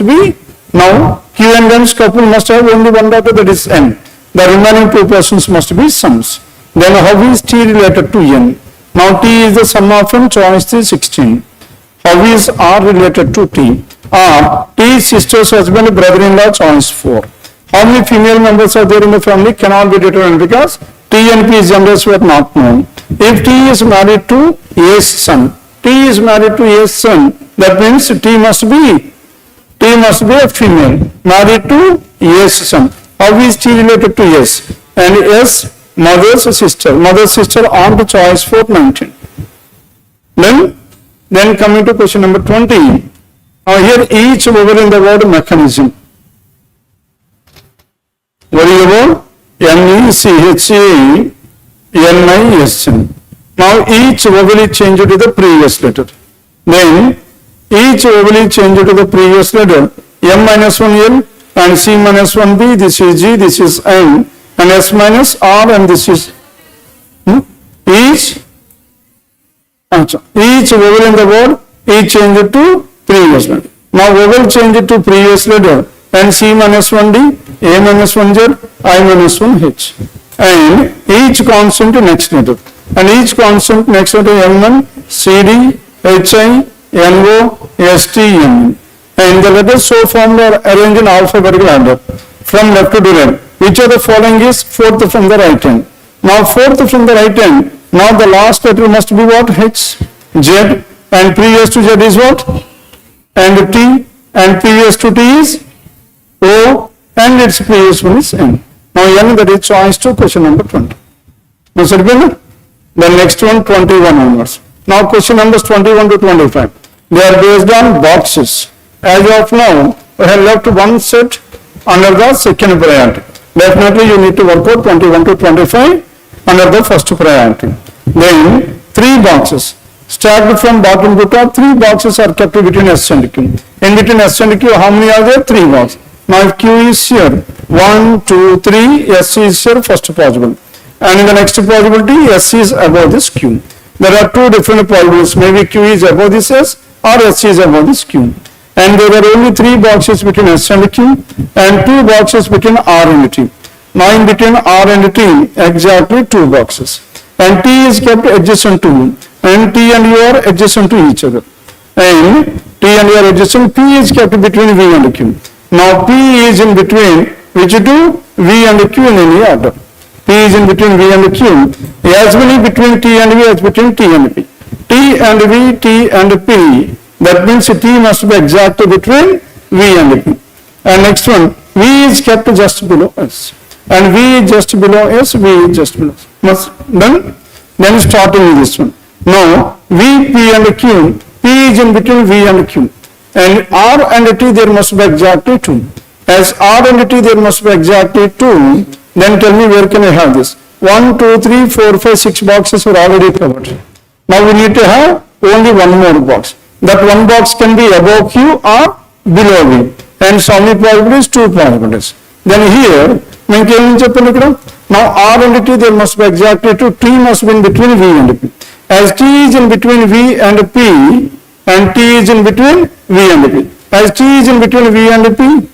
must be, now Q and N's couple must have only one daughter, that is N. The remaining two persons must be sons. Then how is T related to N? Now T is the sum of N, choice is 16. How is R related to T? R, T sister's husband, brother-in-law, choice 4. How many female members are there in the family cannot be determined because T and P's genders were not known. If T is married to A's son, T is married to A's son, that means T must be a female married to A's son. How is T related to S? And S, mother's sister on to choice 419. Then coming to question number 20. Here each vowel in the word mechanism. What is the word? MECHA-NISM. Now each vowel is changed to the previous letter. Then each vowel is changed to the previous letter. M-1L and C-1B, this is G, this is N, and S-R, and this is each vowel in the word is changed to previous letter. Now vowel changed to previous letter, and C-1D, A-1Z, I-1H, and each consonant next letter, and each consonant next letter M1, CD, HI, NO, ST, M. And the letters so formed are arranged in alphabetical order from left to right. Which of the following is fourth from the right hand? Now fourth from the right hand, now the last letter must be what? H, Z, and previous to Z is what? And T, and previous to T is O, and its previous one is N. Now N, that is choice to question number 20. Now the next one 21 onwards. Now question numbers 21 to 25. They are based on boxes. As of now, we have left one set under the second priority. Definitely you need to work out 21 to 25 under the first priority. Then 3 boxes. Stacked from bottom to top, 3 boxes are kept between S and Q. In between S and Q, how many are there? 3 boxes. Now if Q is here, 1, 2, 3, S is here, first possible. And in the next possibility, S is above this Q. There are 2 different possibilities. Maybe Q is above this S or S is above this Q. And there are only 3 boxes between S and Q and 2 boxes between R and T. Now in between R and T, exactly 2 boxes. And T is kept adjacent to, and T and U are adjacent to each other. And T and U are adjacent, P is kept between V and Q. Now P is in between which two? V and Q in any order. P is in between V and Q. As many between T and V as between T and P. T and V, T and P. That means T must be exactly between V and P. And next one, V is kept just below S. And V is just below S, V is just below S. Then starting with this one. Now, V, P and Q, P is in between V and Q. And R and T there must be exactly 2. As R and T there must be exactly 2, then tell me where can I have this? 1, 2, 3, 4, 5, 6 boxes are already covered. Now we need to have only one more box. That one box can be above Q or below V. And so many possibilities? 2 possibilities. Then here, now R and T there must be exactly 2. T must be in between V and P. As T is in between V and P, and T is in between V and P. As T is in between V and P,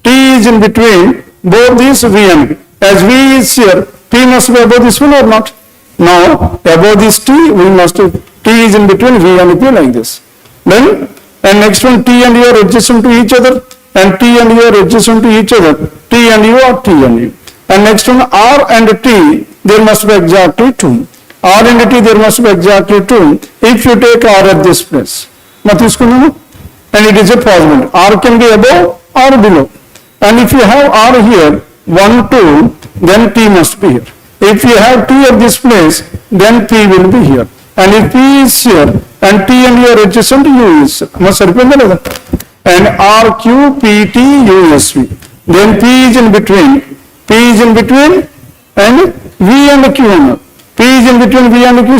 T is in between both these V and P. As V is here, P must be above this one or not? Now, above this T, we must T is in between V and P like this. Then, and next one, T and U are adjacent to each other, and T and U are adjacent to each other. T and U are T and U. And next one, R and T, there must be exactly 2. R and T, there must be exactly 2. If you take R at this place, and it is a possibility. R can be above or below. And if you have R here, 1, 2, then T must be here. If you have T at this place, then P will be here. And if P is here, and T and U are adjacent, U is here. And R, Q, P, T, U, S, V. Then P is in between. P is in between, and V and Q. P is in between V and Q.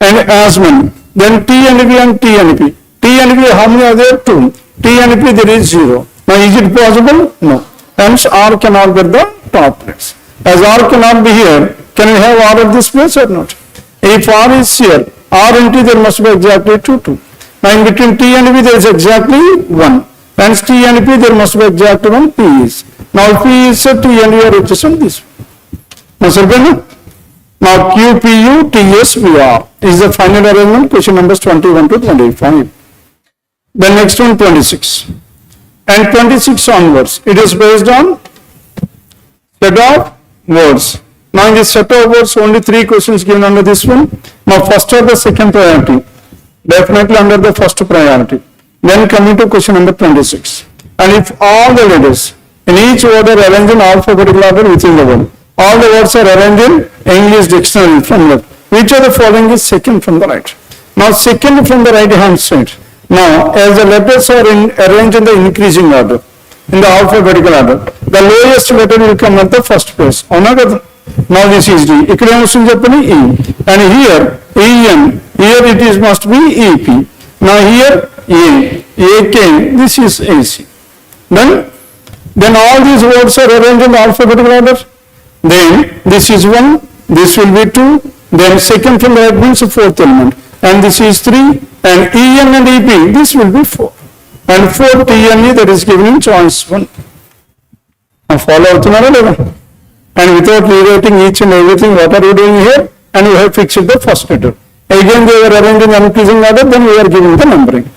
And as many. Then T and V and T and P. T and V, how many are there? 2. T and P, there is 0. Now, is it possible? No. Hence, R cannot get the top place. As R cannot be here, can we have R at this place or not? If R is here, R and T, there must be exactly 2, 2. Now in between T and P there is exactly 1. Hence T and P there must be exact one P is. Now P is set, T and V are adjacent this. Now sir, now Q, P, U, T, S, V, R is the final arrangement, question numbers 21 to 25. The next one 26. And 26 onwards, it is based on set of words. Now in this set of words, only 3 questions given under this one. Now first or the second priority, definitely under the first priority. Then coming to question number 26. And if all the letters in each word are arranged in alphabetical order within the word, all the words are arranged in English dictionary from left. Which of the following is second from the right? Now second from the right hand side. Now as the letters are arranged in the increasing order, in the alphabetical order, the lowest letter will come at the first place. Now this is D. E. And here EN, here it is must be EP. Now here A, AK, this is AC. Then all these words are arranged in the alphabetical order. Then this is 1, this will be 2, then second from the right means the fourth element, and this is 3, and EN and EP, this will be 4, and 4 TNE that is given in choice 1. Now follow up, and without rewriting each and everything, what are you doing here? And we have fixed the first letter. Again they were arranged in increasing order, then we are giving the numbering.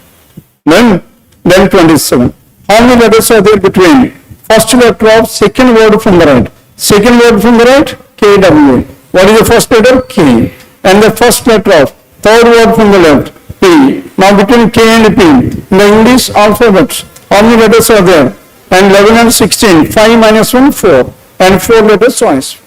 Then 27. How many letters are there between first letter of second word from the right? Second word from the right, KW. What is the first letter? K. And the first letter of third word from the left, P. Now between K and P, in the English alphabet, how many letters are there? And 11 and 16, 5 minus 1, 4. And 4 letters choice.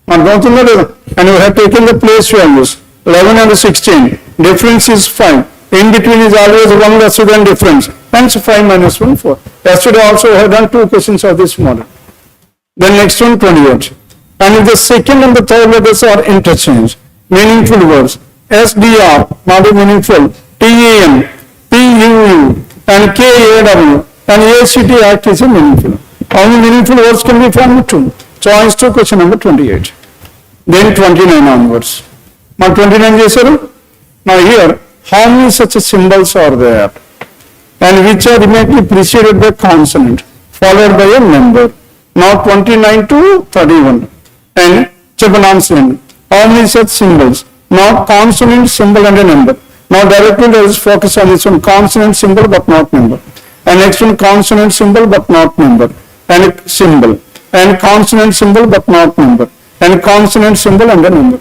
And you have taken the place values, 11 and 16. Difference is 5. In between is always 1 lesser than difference. Hence 5 minus 1, 4. Yesterday also I have done 2 questions of this model. Then next one 28. And if the second and the third letters are interchanged, meaningful words, SDR, not a meaningful, TAN, PUU, and KAW, and ACT act is a meaningful. How many meaningful words can be formed? 2. Choice to question number 28. Then 29 onwards. Now 29 is now here, how many such symbols are there? And which are immediately preceded by consonant, followed by a number. Now 29 to 31. And Chabanamsland. How many such symbols? Now consonant, symbol and a number. Now directly let us focus on this one, consonant, symbol but not number. And next one, consonant, symbol but not number. And symbol. And consonant, symbol but not number. And consonant, symbol and a number.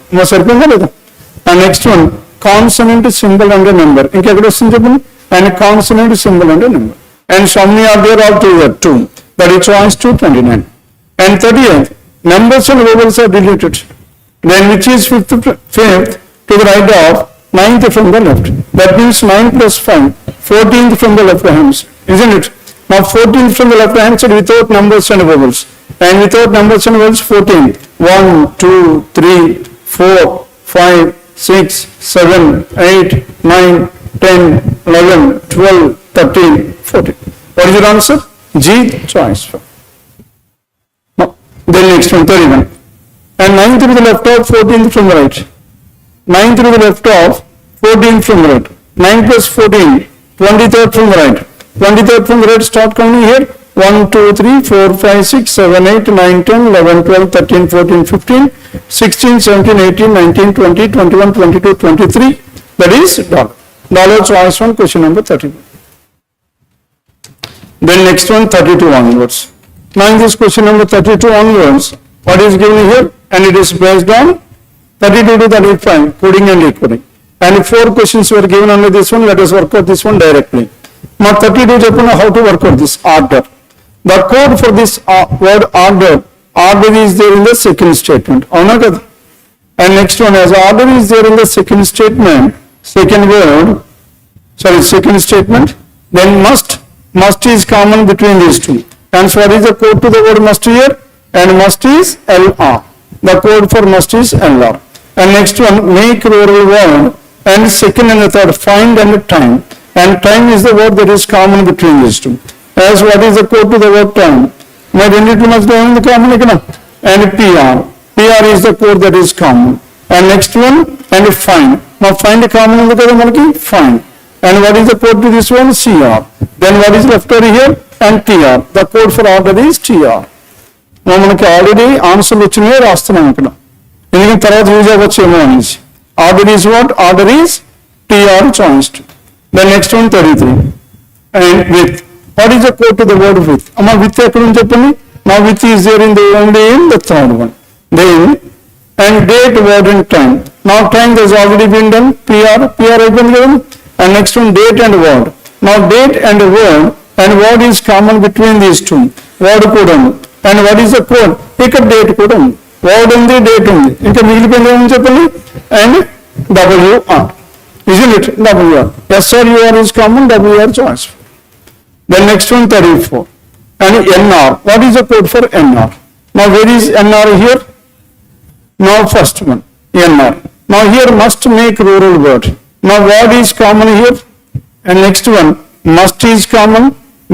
And next one, consonant, symbol and a number. And consonant, symbol and a number. And so many are there altogether? 2. That is choice to 29. And 38, numbers and vowels are deleted. Then which is fifth to the right of 9th from the left. That means 9 plus 5, 14th from the left hand side, isn't it? Now 14th from the left hand side without numbers and vowels. And without numbers and vowels 14. 1, 2, 3, 4, 5, 6, 7, 8, 9, 10, 11, 12, 13, 14. What is your answer? G, choice. Now, then next one, 31. And 9th to the left of 14th from the right. 9th to the left of 14th from the right. 9 plus 14, 23rd from the right. 23rd from the right, start counting here. 1, 2, 3, 4, 5, 6, 7, 8, 9, 10, 11, 12, 13, 14, 15, 16, 17, 18, 19, 20, 21, 22, 23. That is dollar. Dollar choice one, question number 31. Then next one, 32 onwards. Now in this question number 32 onwards, what is given here? And it is based on 32 to 35, coding and decoding. And 4 questions were given under this one. Let us work out this one directly. Now 32, how to work out this order. The code for this word order is there in the second statement. And next one, as order is there in the second statement, second statement, then must is common between these two. And so what is the code to the word must here? And must is LR. The code for must is LR. And next one, make rural word, and second and the third, find and time. And time is the word that is common between these two. As what is the code to the word time? My two must go in the common, and PR. PR is the code that is common. And next one, and find. Now find the common in the find. And what is the code to this one? CR. Then what is left over here? And TR. The code for order is TR. Now మనకి already ఆన్సర్లు వచ్చినాయో రాస్తున్నాం ఇక్కడ, ఎందుకంటే తర్వాత use అవ్వచ్చేమో అనేసి. Order is what? Order is TR చాయిస్డ్. Then next one 33. And with. What is the code to the word with? అమ్మ with ఎక్కడ ఉంది చెప్పండి. Now with is there in the only in the third one. Then and date, word and time. Now time has already been done. PR అయిపోయింది కదా. And next one date and word. Now date and word is common between these two. Word కూడా ఉంది. And what is the code? ఇక్కడ date కూడా ఉంది. Word ఉంది, date ఉంది. ఇంకా మిగిలిపోయింది ఏమని చెప్పండి. And WR. Isn't it? WR. SRER is common, WR choice. Then next one 34. And NR. What is the code for NR? Now where is NR here? Now first one, NR. Now here must make rural word. Now word is common here. And next one, must is common,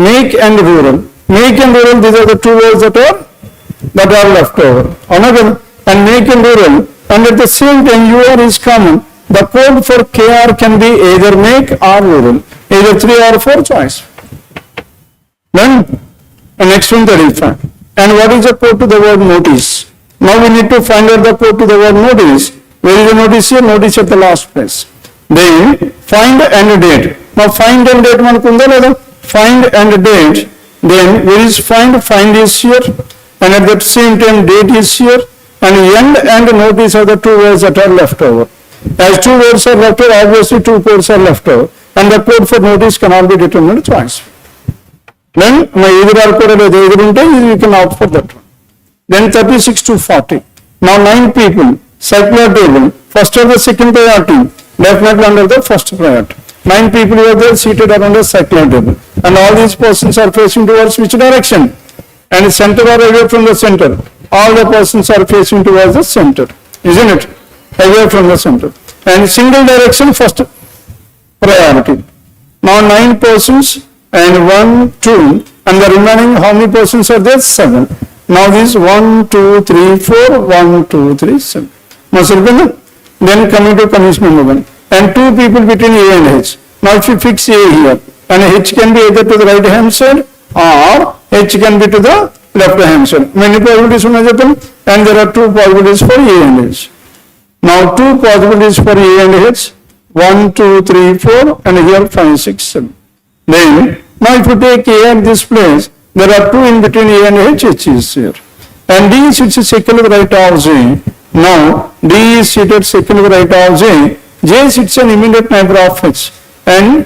make and rural. Make and rural, these are the two words that are left over. Another, and make and rural. And at the same time, UR is common. The code for KR can be either make or rural. Either 3 or 4 choice. Then, the next one 35. And what is the code to the word notice? Now we need to find out the code to the word notice. Where is the notice here? Notice at the last place. Then find and date. Now find and date మనకు ఉందా లేదా? Find and date. Then where is find? Find is here. And at the same time date is here. And end and notice are the two words that are left over. As two words are left over, obviously two codes are left over. And the code for notice cannot be determined twice. Then either are code or either unte, you can opt for that one. Then 36 to 40. Now 9 people, circular table, first or the second priority, definitely under the first priority. 9 people were there seated around the circular table. And all these persons are facing towards which direction? And center or away from the center? All the persons are facing towards the center. Isn't it? Away from the center. And single direction first priority. Now 9 persons and 1, 2, and the remaining how many persons are there? 7. Now this 1, 2, 3, 4, 1, 2, 3, 7. Then coming to punishment number 1. And 2 people between A and H. Now if you fix A here, and H can be either to the right hand side or H can be to the left hand side. Many possibilities and there are 2 possibilities for A and H. Now 2 possibilities for A and H. 1, 2, 3, 4, and here 5, 6, 7. Then now if you take A at this place, there are 2 in between A and H is here. And D sits second to the right of J. Now D is seated second to the right of J. J sits an immediate neighbor of H. And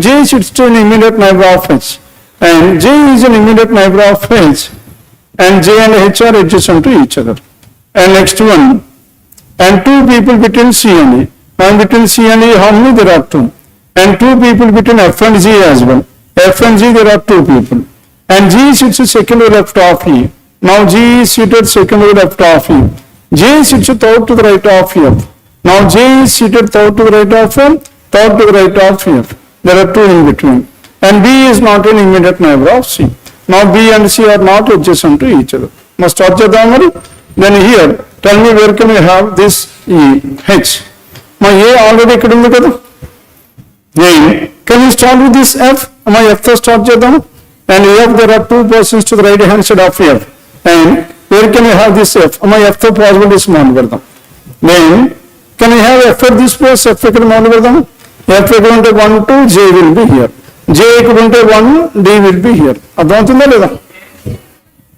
J sits to an immediate neighbor of H. And J is an immediate neighbor of H. And J and H are adjacent to each other. And next one. And 2 people between C and E. Now between C and E, how many? There are 2. And 2 people between F and G as well. F and G, there are 2 people. And G sits second to the left of E. Now G is seated second to the left of E. J sits third to the right of F. Now J is seated third to the right of F, third to the right of F. There are 2 in between. And B is not an immediate neighbor of C. Now B and C are not adjacent to each other. Must start the summary. Then here, tell me where can we have this E, H. Now A already ikkada undi kada. Can you start with this F? My F to start chedam. And F, there are 2 persons to the right hand side of F. And where can we have this F? My F to possible is model kardam. Then can we have F at this place? F ikkada model kardam. F ikkada unte 1, 2, J will be here. J ikkada unte 1, D will be here. Advantunda leda?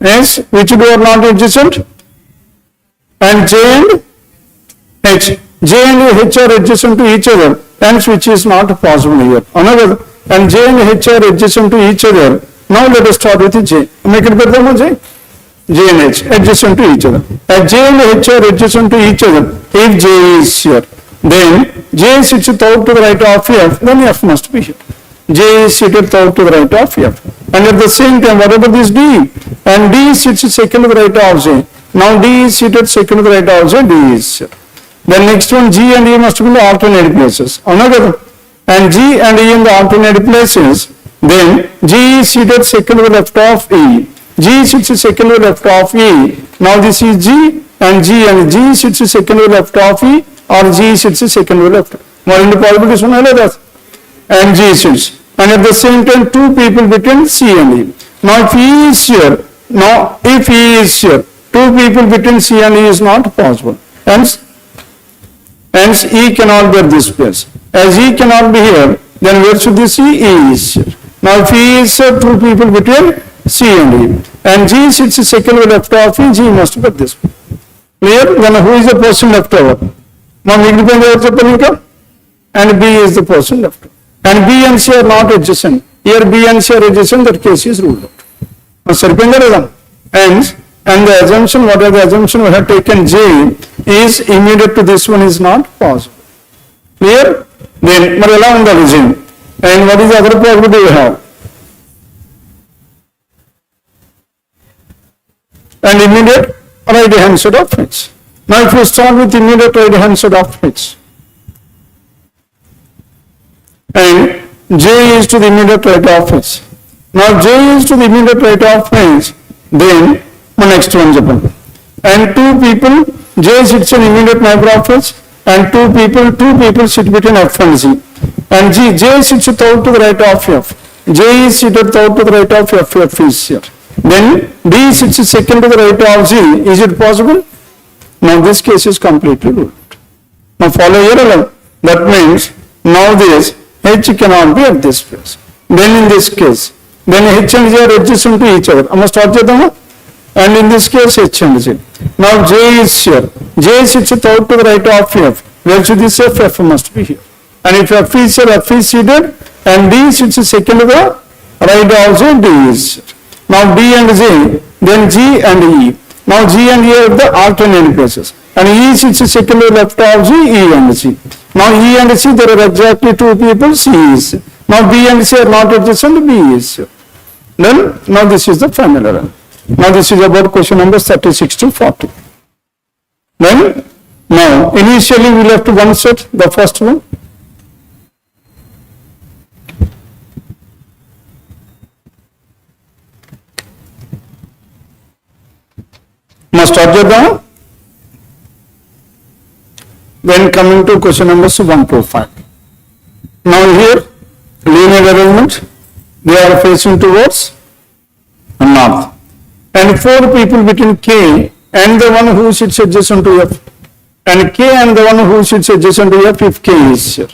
Yes, which two are not adjacent? And J and H. J and H are adjacent to each other. Hence which is not possible here. Another. And J and H are adjacent to each other. Now let us start with J. Make it better, J. J and H adjacent to each other. As J and H are adjacent to each other, if J is here, then J sits third to the right of F, then F must be here. J is seated third to the right of F. And at the same time, whatever this D, and D sits second to the right of J. Now D is seated second to the right of J, D is here. Then next one, G and E must be in the alternate places. Another. And G and E in the alternate places, then G is seated second to the left of E. G sits second to the left of E. Now this is G and G sits second to the left of E, or G sits second to the left. More in the possibilities one. and G sits, and at the same time 2 people between C and E. Now if E is here, if E is here, 2 people between C and E is not possible. Hence E cannot be at this place. As E cannot be here, then where should this E? E is here. Now if E is here, 2 people between C and E, and G sits second left of E, G must be at this place. Clear? Then who is the person left over? Now and B is the person left over. And B and C are not adjacent. Here B and C are adjacent, that case is ruled out. Now and the assumption, what are the assumption we have taken? J is immediate to this one is not possible. Clear? Then Marilla on the regime. And what is the other probability we have? And immediate right hand side of H. Now if you start with immediate right hand side of H, and J is to the immediate right of H. Now J is to the immediate right of H, then next one Japan. And 2 people, J sits in immediate neighbor of H, and 2 people sit between F and Z. And J sits out to the right of F. J is seated out to the right of F, F is here. Then D sits second to the right of Z. Is it possible? Now this case is completely ruled. Now follow here alone. That means now this H cannot be at this place. Then in this case, then H and J are adjacent to each other. And in this case H and J. Now J is here. J sits out to the right of F. Where should this F? F must be here. And if F is here, F is seated, and D sits second to the right of J, D is here. Now D and J, then G and E. Now G and E are the alternate places. And E sits second to the left of G, E and C. Now E and C, there are exactly 2 people, C is. Now B and C are not adjacent, B is. Then, now this is the final error. Now this is about question number 36 to 40. Then, now initially we left one set, the first one. Now start your down. Then coming to question numbers 1 to 5. Now here, linear arrangement, they are facing towards north. And 4 people between K and the one who sits adjacent to F. And K and the one who sits adjacent to F if K is here.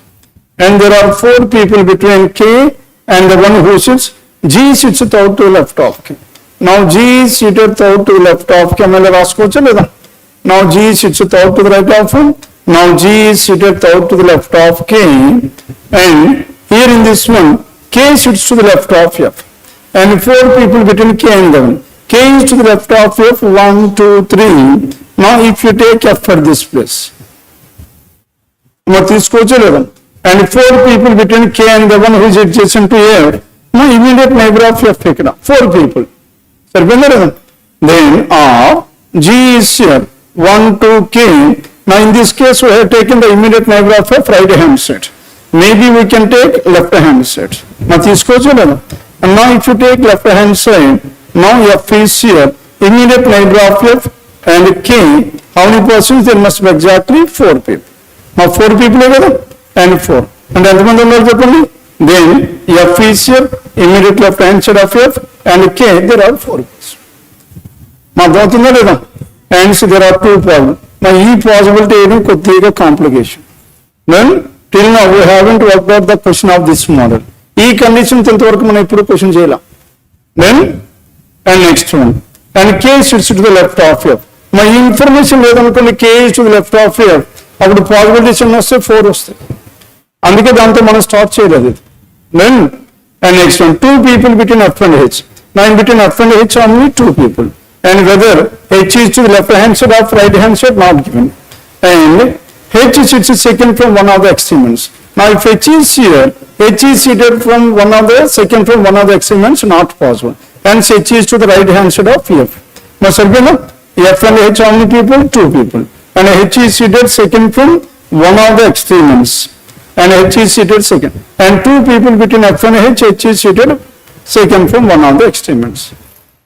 And there are 4 people between K and the one who sits, G sits out to the left of K. Now G is seated out to the left of K. Now G sits out to the right of him. Now G is seated out to the left of K. And here in this one, K sits to the left of F. And 4 people between K and them. K is to the left of F, 1, 2, 3. Now if you take F at this place, and 4 people between K and the one who is adjacent to F, now immediate neighbor of F, 4 people. Then G is here, 1, 2, K. Now in this case we have taken the immediate neighbor of F, right hand side. Maybe we can take left hand side. And now if you take left hand side, now F is here, immediate neighbor of F and K, how many persons? There must be exactly 4 people. Now 4 people and 4. And then F is here, immediate left hand side of F and K, there are 4 people. Now and so there are 2 problems. Now E possibility is a complication. Then till now we haven't worked out the question of this model. E condition question. Then and next one. And K sits to the left of F. My information is K is to the left of F. I would possibility must say 4 was. And we start then and next one, 2 people between F and H. Now in between F and H only 2 people. And whether H is to the left hand side or right hand side not given. And H sits second from one of the extrements. Now if H is here, H is seated from one of the second from one of the extrements, not possible. Hence H is to the right hand side of F. Now F and H only people, 2 people. And H is seated second from one of the extrements. And H is seated second. And 2 people between F and H, H is seated second from one of the extrements.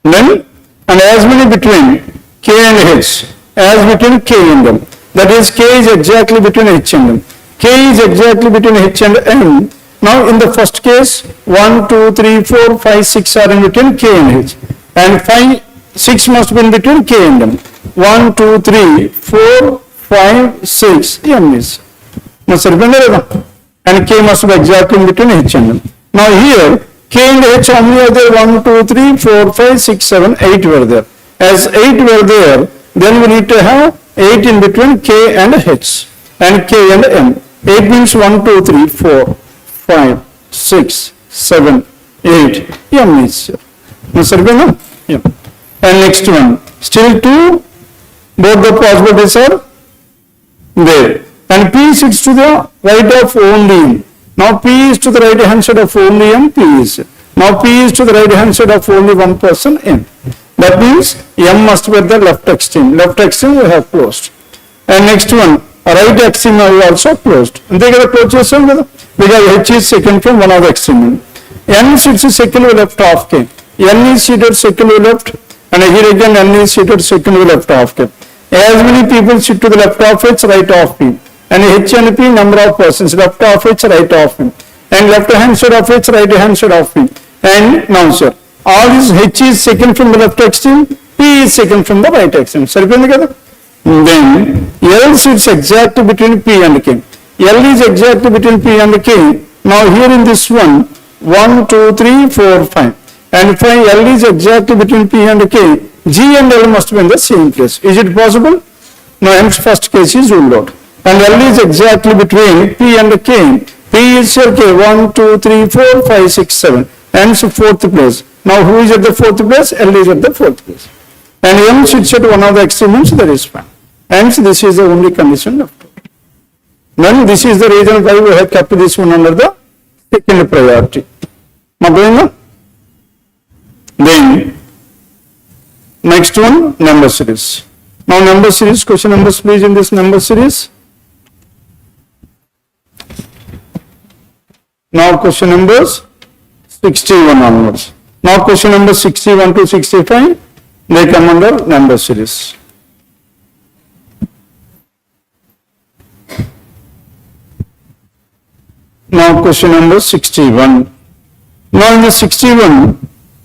Then, and as many between K and H, as between K and M. That is, K is exactly between H and M. K is exactly between H and M. Now in the first case, 1, 2, 3, 4, 5, 6 are in between K and H. And 6 must be in between K and M. 1, 2, 3, 4, 5, 6, M is. Now, and K must be exactly in between H and M. Now here, K and H, how many are there? 1, 2, 3, 4, 5, 6, 7, 8 were there. As 8 were there, then we need to have 8 in between K and H and K and M. 8 means 1, 2, 3, 4, 5, 6, 7, 8. M is here. Now, yeah. And next one, still 2, both the possibilities are there. And P sits to the right of only M. Now P is to the right hand side of only M, P is. Now P is to the right hand side of only one person, M. That means M must be at the left extreme. Left extreme we have closed. And next one, right extreme we also closed. And they get a close yourself because H is second from one of the extreme. N sits second left of K. N is seated second left, and here again N is seated second left of K. As many people sit to the left of H, right of P. And H and P, number of persons, left of H, right of P. And left hand side of H, right hand side of P. And now sir, all this H is second from the left extreme, P is second from the right extreme. Then L sits exactly between P and K. L is exactly between P and K. Now here in this one, 1, 2, 3, 4, 5. And if L is exactly between P and K, G and L must be in the same place. Is it possible? Now M's first case is ruled out. And L is exactly between P and K. P is here K, 1, 2, 3, 4, 5, 6, 7. M's fourth place. Now who is at the fourth place? L is at the fourth place. And M sits at one of the extremes, that is fine. Hence this is the only condition left. Then this is the reason why we have kept this one under the second priority. Then next one, number series. Now number series, question numbers please in this number series. Now question numbers 61 onwards. Now question number 61 to 65, they come under number series. Now question number 61. Now in the 61,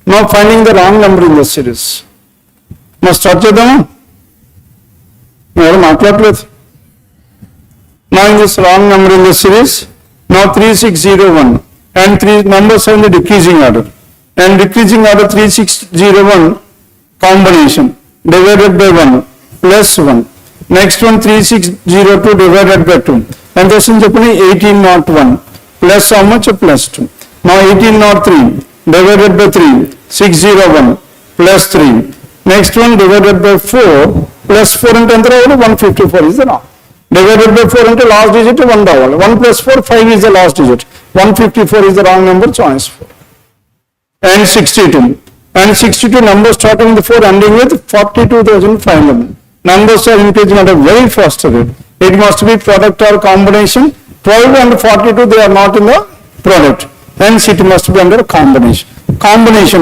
now finding the wrong number in the series. Now start chedama. Now in this wrong number in the series, now 3601 and 3 numbers are in the decreasing order. And decreasing order 3601 combination divided by 1 plus 1. Next one 3602 divided by 2. And this is 1801 plus how much? Plus 2. Now 1803 divided by 3, 601 plus 3. Next one divided by 4 plus 4 into 154 is the wrong. Divided by 4 into last digit 1 double. 1 plus 4, 5 is the last digit. 154 is the wrong number, choice 4. And 62. And 62 numbers starting with 4 ending with 42,500. Numbers are increasing at a very fast rate. It must be product or combination. 12 and 42 they are not in the product. Hence it must be under combination. Combination.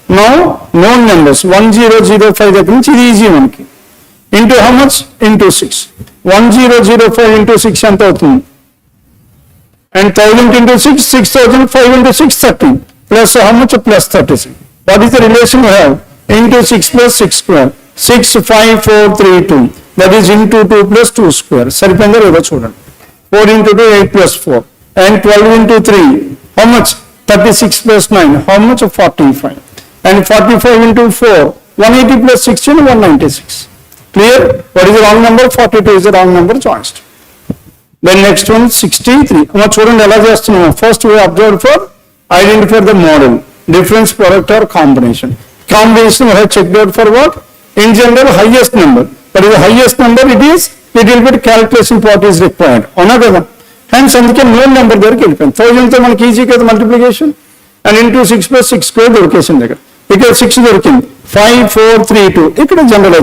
Now known numbers 1005 is easy one. Into how much? Into 6. 1005 into 6 and 1000. And 1000 into 6, 6005 into 6, 30. Plus how much? Plus 36. What is the relation we have? Into 6 plus 6 square. 6, 5, 4, 3, 2. That is into 2 plus 2 square. 4 into 2, 8 plus 4. And 12 into 3. How much? 36 plus 9. How much? 45. And 45 into 4. 180 plus 16, 196. Clear? What is the wrong number? 42 is the wrong number choiced. Then next one 63. First we observed for identify the model, difference, product or combination. Combination we have checked out for what? In general highest number. But if the highest number it is, little bit calculation part is required. Hence no number there. 1000 to man easy multiplication and into 6 plus 6 square location there. Because 6 working 5, 4, 3, 2. It is general.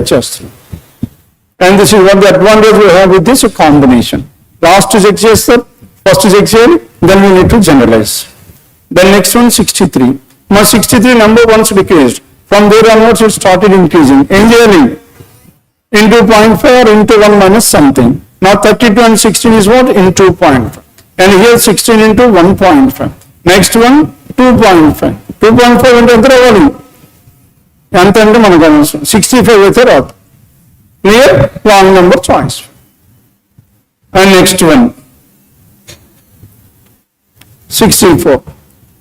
And this is what the advantage we have with this combination. Last is XSL, first is XL, then we need to generalize. Then next one 63. Now 63 number once decreased. From there onwards it started increasing. Engineering into 0.5 or into 1 minus something. Now 32 and 16 is what? Into 0.5. and here 16 into 1.5. Next one 2.5. 2.5 into ఎంత రావాలి? ఎంత అంటే మనకు అవసరం 65 అయితే రాదు. Clear? Wrong number choice. And next one 64.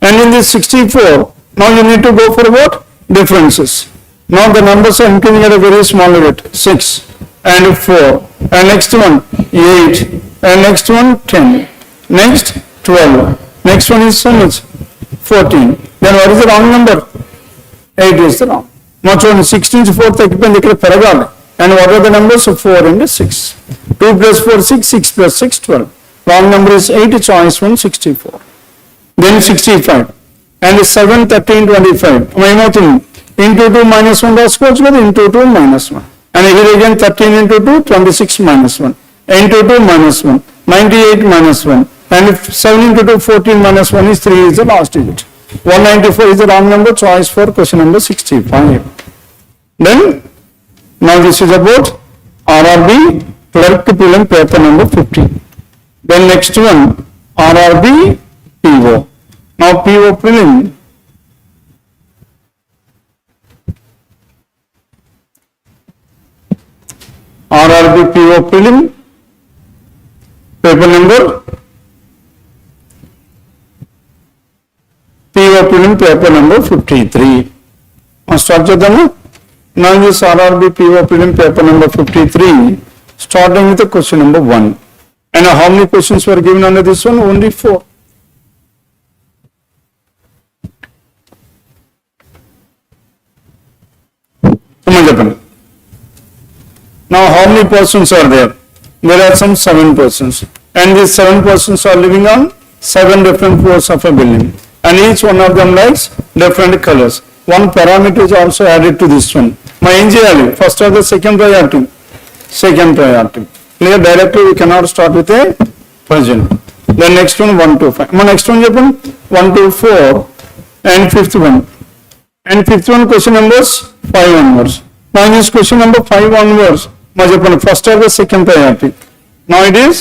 And in this 64, now you need to go for what? Differences. Now the numbers are increasing at a very small rate. 6 and 4. And next one 8. And next one 10. Next 12. Next one is so much 14. Then what is the wrong number? 8 is the wrong. Now 16 to 4 తగ్గిపోయింది ఇక్కడ పెరగాలి. And what are the numbers? 4 and 6. 2 plus 4 6. 6 plus 6 12. Wrong number is 8. Choice 1 64. Then 65. And 7 13 25. ఏమవుతుంది? Into 2 minus 1 రాసుకోవచ్చు కదా, into 2 minus 1. And here again 13 into 2 26 minus 1. Into 2 minus 1 98 minus 1. And if 7 into 2 14 minus 1 is 3 is the last digit. 194 is the wrong number. Choice for question number 65. Then now this is about RRB clerk prelim paper number 50. Then next one RRB PO. Now PO prelim RRB PO prelim paper number PO prelim paper number 53. Start చేద్దాము. Now this RRB PO prelim paper number 53, starting with the question number 1. And how many questions were given under this one? Only 4. Now how many persons are there? There are some 7 persons. And these 7 persons are living on 7 different floors of a building. And each one of them likes different colors. One parameter is also added to this one. My engineering, first or the second priority? Second priority. Clear? Directly we cannot start with a present. Then next one 1 to 5. My next one 1 to 4 and fifth one. And fifth one question numbers 5 onwards. Now in this question number 5 onwards, first or the second priority. Now it is,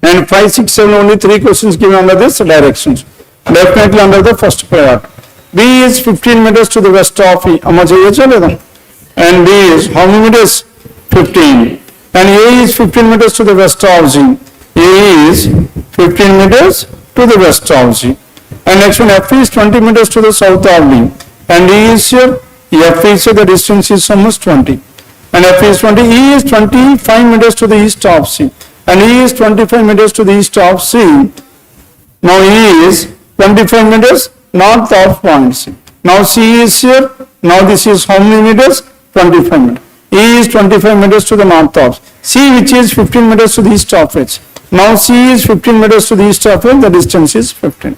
and 5, 6, 7 only 3 questions given under this directions. Definitely under the first priority. B is 15 meters to the west of E. And B is how many meters? 15. And A is 15 meters to the west of Z. A is 15 meters to the west of Z. And next one F is 20 meters to the south of D. And E is here, F is here, the distance is almost 20. And F is 20, E is 25 meters to the east of C. And E is 25 meters to the east of C. Now E is 25 meters north of point C. Now C is here. Now this is how many meters? 25 meters. E is 25 meters to the north of C, which is 15 meters to the east of H. Now C is 15 meters to the east of H. The distance is 15.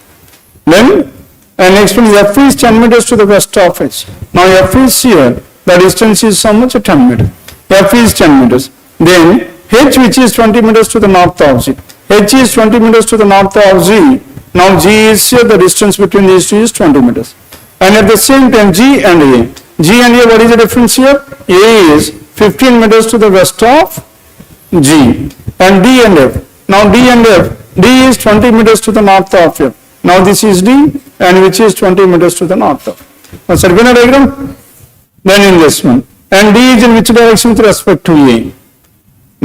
Then and next one F is 10 meters to the west of H. Now F is here. The distance is how much? 10 meters. F is 10 meters. Then H, which is 20 meters to the north of Z. H is 20 meters to the north of Z. Now G is here, the distance between these two is 20 meters. And at the same time G and A. G and A, what is the difference here? A is 15 meters to the west of G. And D and F. Now D and F. D is 20 meters to the north of F. Now this is D, and which is 20 meters to the north of. Now circle diagram. Then in this one. And D is in which direction with respect to A?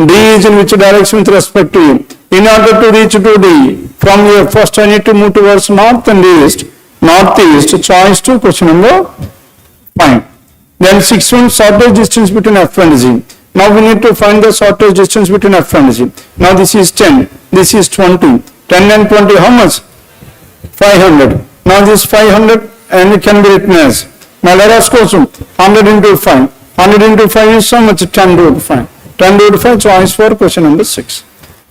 D is in which direction with respect to A? In order to reach to D, from here first I need to move towards north and east. Northeast, choice 2, question number 5. Then 6 one, shortest distance between F and Z. Now we need to find the shortest distance between F and Z. Now this is 10, this is 20. 10 and 20, how much? 500. Now this 500 and it can be written as, now let us go to 100 into 5. 100 into 5 is so much? 10 root 5. 10 root 5, choice for question number 6.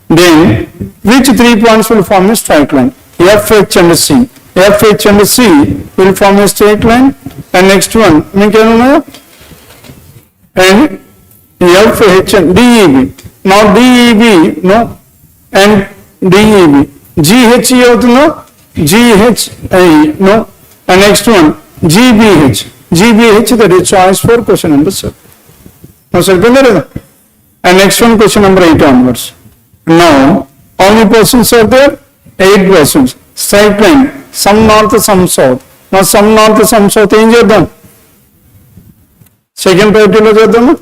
Then which 3 points will form a straight line? F, H and C. F, H and C will form a straight line. And next one, and F, H and DEB. Now DEB, no, and DEB. GH, no, GH, no. And next one, GBH. GBH, that is choice for question number 7. Now, and next one, question number 8 onwards. Now, How many persons are there? 8 persons. Straight line. Some north, some south. Now some north, some south ఏం చేద్దాం? Second ప్రయారిటీలో చేద్దాము.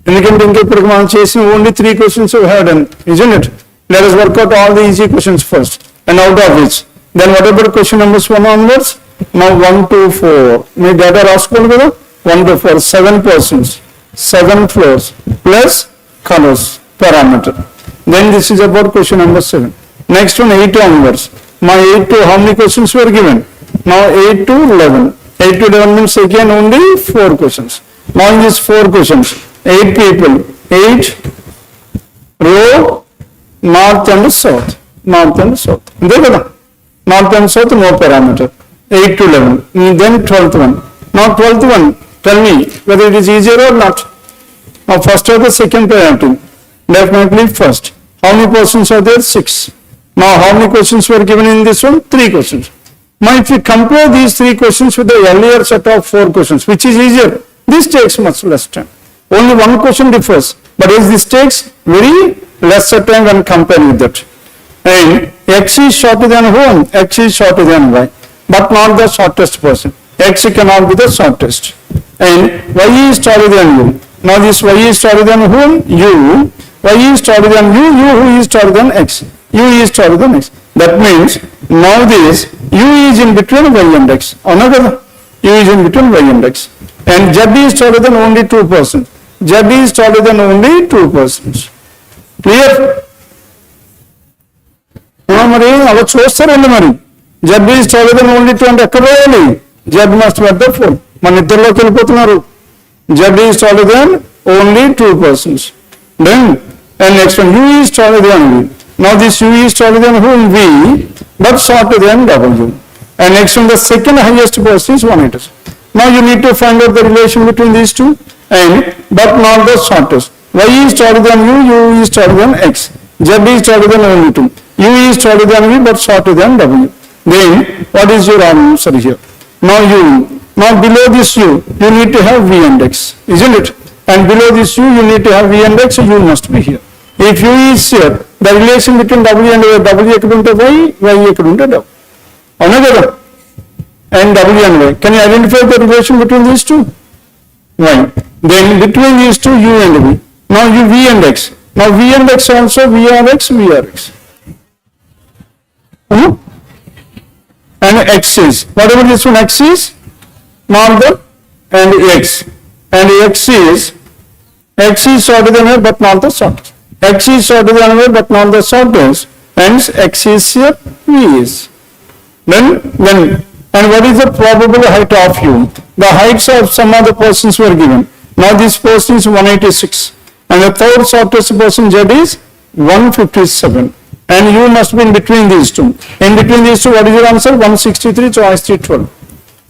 ఎందుకంటే ఇంకా ఇప్పుడు మనం చేసిన only 3 questions we have done, isn't it? Let us work out all the easy questions first. And out of which, then what about question numbers 1 onwards? Now 1 to 4. Me data రాసుకోవాలి కదా? 1 to 4, 7 persons, 7 floors, plus colors, parameter. Then this is about question number 7. Next one 8 onwards. My 8 to how many questions were given? Now 8 to 11. 8 to 11 means again only 4 questions. Now in these 4 questions, 8 people, 8 row, north and south, north and south. North and south, no parameter. 8 to 11. Then 12th one. Now 12th one, tell me whether it is easier or not. Now first or the second priority? Definitely first. How many persons are there? 6. Now how many questions were given in this one? 3 questions. Now if we compare these 3 questions with the earlier set of 4 questions, which is easier? This takes much less time. Only one question differs, but this takes very lesser time when compared with that. And X is shorter than whom? X is shorter than Y, but not the shortest person. X cannot be the shortest. And Y is shorter than U. Now this Y is shorter than whom? U. Y is shorter than U. U who is shorter than X. U is shorter than X. That means now this U is in between Y and X. Another U is in between Y and X. And Z is shorter than only 2 persons. Z is shorter than only 2 persons. Clear? మరి అలా చూస్తారండి మరి Z is shorter than only 2 అంటే ఎక్కడ రాయాలి? Z must be at the 4. మన ఇద్దరిలోకి వెళ్ళిపోతున్నారు. Z is shorter than only 2 persons. Then and next one U is shorter than V. Now this U is shorter than whom? V, but shorter than W. And next one, the second highest person is 180. Now you need to find out the relation between these two, and but not the shortest. Y is shorter than U, U is shorter than X. Z is shorter than only 2. U is shorter than V, but shorter than W. Then what is your answer here? Now U. Now below this U, you need to have V and X, isn't it? And below this U, you need to have V and X, so U must be here. If U is here, the relation between W and W equal to Y, Y equal to W. Another and W and Y. Can you identify the relation between these two? Y. Then between these two, U and V. Now U, V and X. Now V and X also, V are X, V are X. And X is, whatever this one X is, not the, and X. And X is shorter than Y, but not the shortest. X is shorter than Y, but not the shortest. Hence X is here, V is. Then, and what is the probable height of U? The heights of some other persons were given. Now this person is 186. And the third shortest person Z is 157. And U must be in between these two. In between these two, what is your answer? 163, choice 312.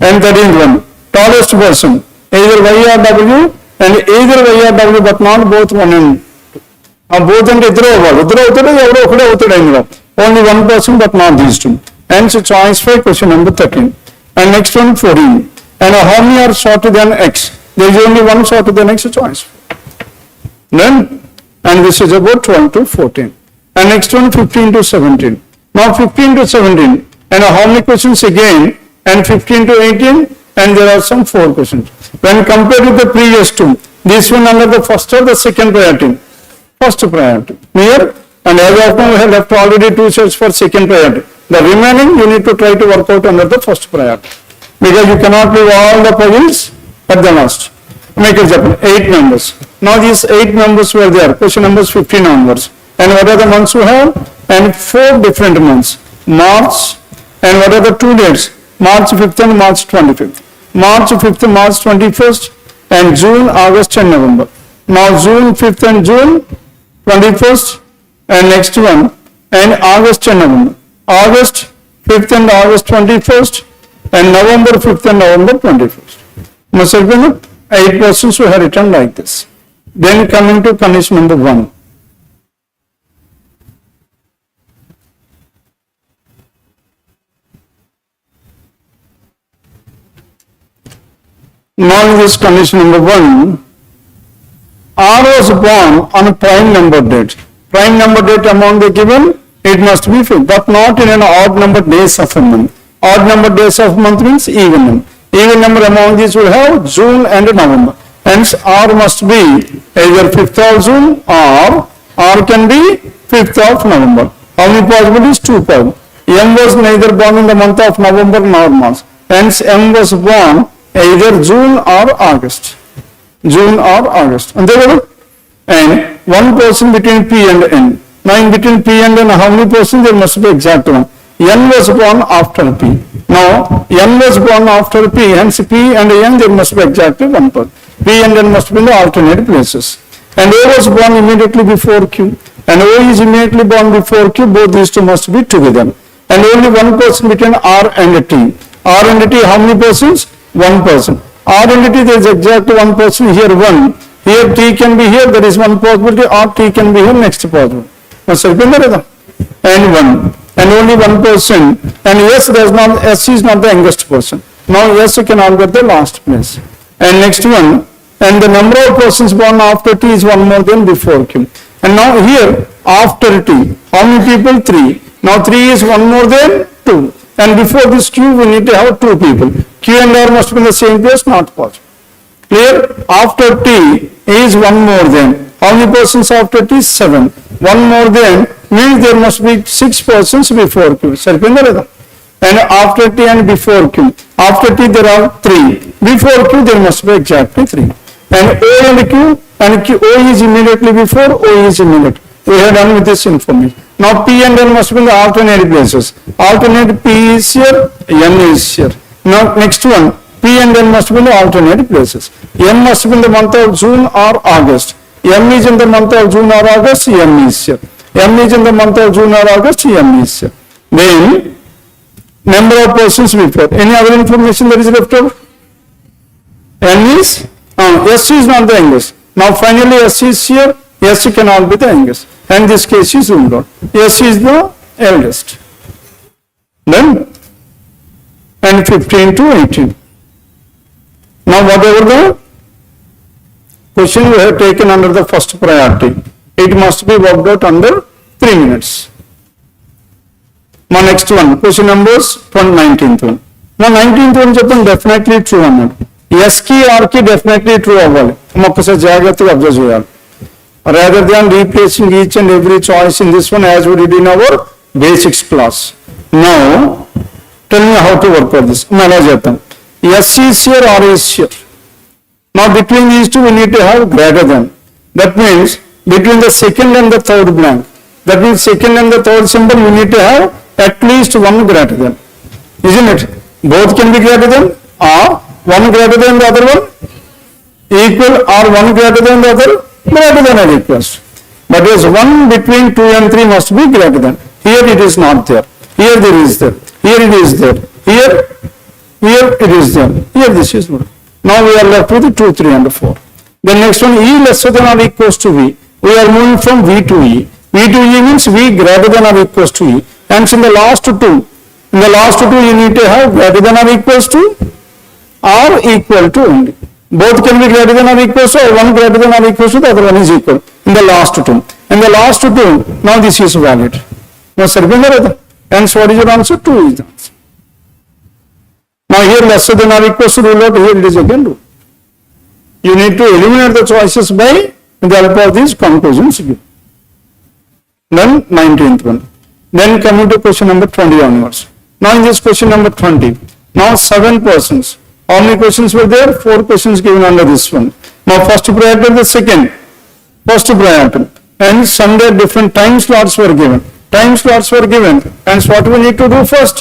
And that is one. Tallest person, either Y or W, and either Y or W, but not both 1 and 2. Both and only one person, but not these two. And so choice 5, question number 13. And next one 14. And how many are shorter than X? There is only one shorter than X, so choice 4. Then, and this is about 12 to 14. And next one 15 to 17. Now 15 to 17. And how many questions again? And 15 to 18. And there are some 4 questions. When compared with the previous two, this one under the first or the second priority? First priority. Here, and as of now we have left already 2 sets for second priority. The remaining you need to try to work out under the first priority. Because you cannot leave all the puzzles at the last. Make it happen. 8 numbers. Now these 8 numbers were there. Question numbers 15 onwards. And what are the months we have? And 4 different months. March, and what are the 2 dates? March 5th and March 25th. March 5th, March 21st, and June, August and November. Now June 5th and June 21st, and next one, and August and November. August 5th and August 21st, and November 5th and November 21st. Must have been 8 questions we have written like this. Then coming to condition number 1. Now this condition number 1, R was born on a prime number date. Prime number date among the given it must be fixed, but not in an odd number days of a month. Odd number days of a month means even number. Even number among these will have June and November. Hence, R must be either 5th of June or R can be 5th of November. How many possibilities? 2 possible. M was neither born in the month of November nor March. Hence, M was born either June or August. June or August. And one person between P and N. Now, in between P and N, how many persons? There must be exact one. N was born after P. Now, N was born after P, hence P and N, there must be exactly one person. P and N must be in the alternate places. And O was born immediately before Q. And O is immediately born before Q, both these two must be together. And only one person between R and T. R and T, how many persons? One person. R and T, there is exactly one person, here one. Here T can be here, there is one possibility, or T can be here, next possibility. And one. And only one person, and S is not the youngest person. Now S cannot get the last place. And next one, and the number of persons born after T is one more than before Q. And now here, after T, how many people? 3. Now 3 is one more than 2. And before this Q, we need to have 2 people. Q and R must be in the same place, not possible. Clear? After T is one more than. How many persons after T? 7. One more than means there must be 6 persons before Q. And after T and before Q. After T there are 3. Before Q there must be exactly 3. And O and Q, O is immediately before, O is immediately. We have done with this information. Now P and N must be in the alternate places. Alternate P is here, N is here. Now next one, P and N must be in the alternate places. M must be in the month of June or August. M is in the month of June or August, M is here. M is in the month of June or August, M is here. Then, number of persons before. Any other information that is left over? N is, S is not the youngest. Now finally S is here, S cannot be the youngest. And this case is ruled out. S is the eldest. Then, and 15 to 18. Now whatever the question we have taken under the first priority, it must be worked out under 3 minutes. Now next one, question numbers 19th one. Now 19th one చెప్పండి definitely true అన్నాడు. S కి R కి definitely true అవ్వాలి. ఒక్కసారి జాగ్రత్తగా observe చేయాలి. Rather than replacing each and every choice in this one as we did in our basics class. Now, tell me how to work for this. ఎలా చేద్దాం? S is here, R is here. Now between these two we need to have greater than. That means between the second and the third blank. That means second and the third symbol we need to have at least one greater than. Isn't it? Both can be greater than, or one greater than the other one, equal, or one greater than the other, greater than or equals. But yes, one between 2 and 3 must be greater than. Here it is not there. Here there is there. Here it is there. Here it is there. Here this is not. Now we are left with 2, 3 and 4. The next one, E lesser than or equals to V. We are moving from V to E. V to E means V greater than or equals to E. Hence in the last two, you need to have greater than or equals to or equal to only. Both can be greater than or equals to, or one greater than or equals to, the other one is equal. In the last two. In the last two, now this is valid. Now, hence what is your answer? 2 is the answer. Now here lesser than or equals to rule out, here it is again rule. You need to eliminate the choices by the help of these conclusions. Then 19th one. Then coming to question number 20 onwards. Now in this question number 20, now 7 persons. How many questions were there? 4 questions given under this one. Now first priority, the second. First priority. And some different time slots were given. Time slots were given. And what we need to do first?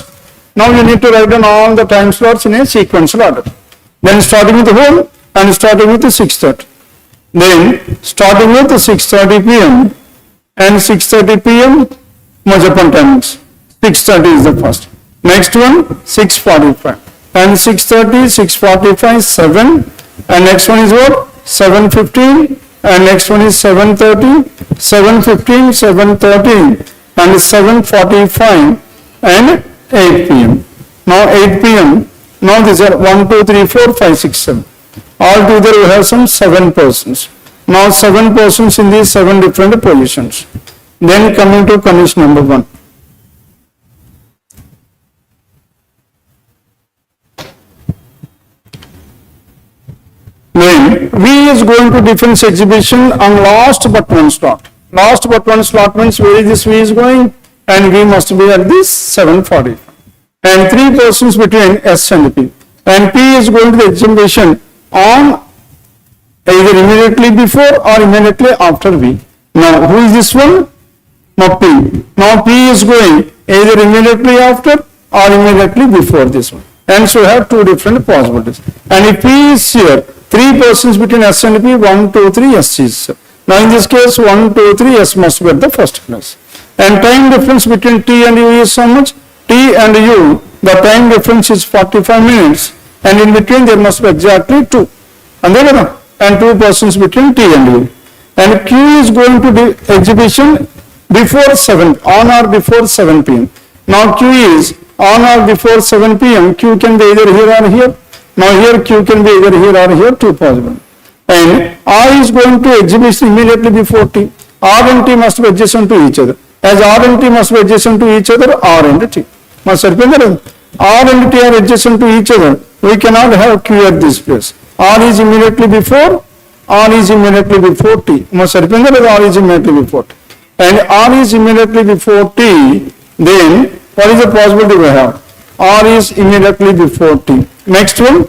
Now you need to write down all the time slots in a sequential order. Then starting with the whole and starting with the 6:30. Then starting with the 6:30 p.m. and 6:30 p.m. Majapan timings. 6:30 is the first. Next one 6:45 and 6:30, 6:45, 7, and next one is what? 7:15, and next one is 7:30, 7:15, 7:13, and 7:45 and 8 p.m. Now 8 p.m. Now these are 1, 2, 3, 4, 5, 6, 7. All together we have some 7 persons. Now 7 persons in these 7 different positions. Then coming to condition number 1. Then V is going to defense exhibition on last but one slot. Last but one slot means where this V is going, and V must be at this 7:40. And 3 persons between S and P. And P is going to the exhibition on either immediately before or immediately after V. Now, who is this one? Now P. Now P is going either immediately after or immediately before this one. And so have two different possibilities. And if P is here, 3 persons between S and P, 1, 2, 3, S is. Now in this case, 1, 2, 3, S must be at the first place. And time difference between T and U is how much? T and U, the time difference is 45 minutes. And in between there must be exactly 2. And 2 persons between T and U. And Q is going to the exhibition before 7, on or before 7 p.m. Now Q is on or before 7 p.m. Q can be either here or here. Now here Q can be either here or here, 2 possible. And R is going to exhibition immediately before T. R and T must be adjacent to each other. As R and T must be adjacent to each other, R and T. Must R and T are adjacent to each other. We cannot have Q at this place. R is immediately before, R is immediately before T. Must R is immediately before T. And R is immediately before T, then what is the possibility we have? R is immediately before T. Next one.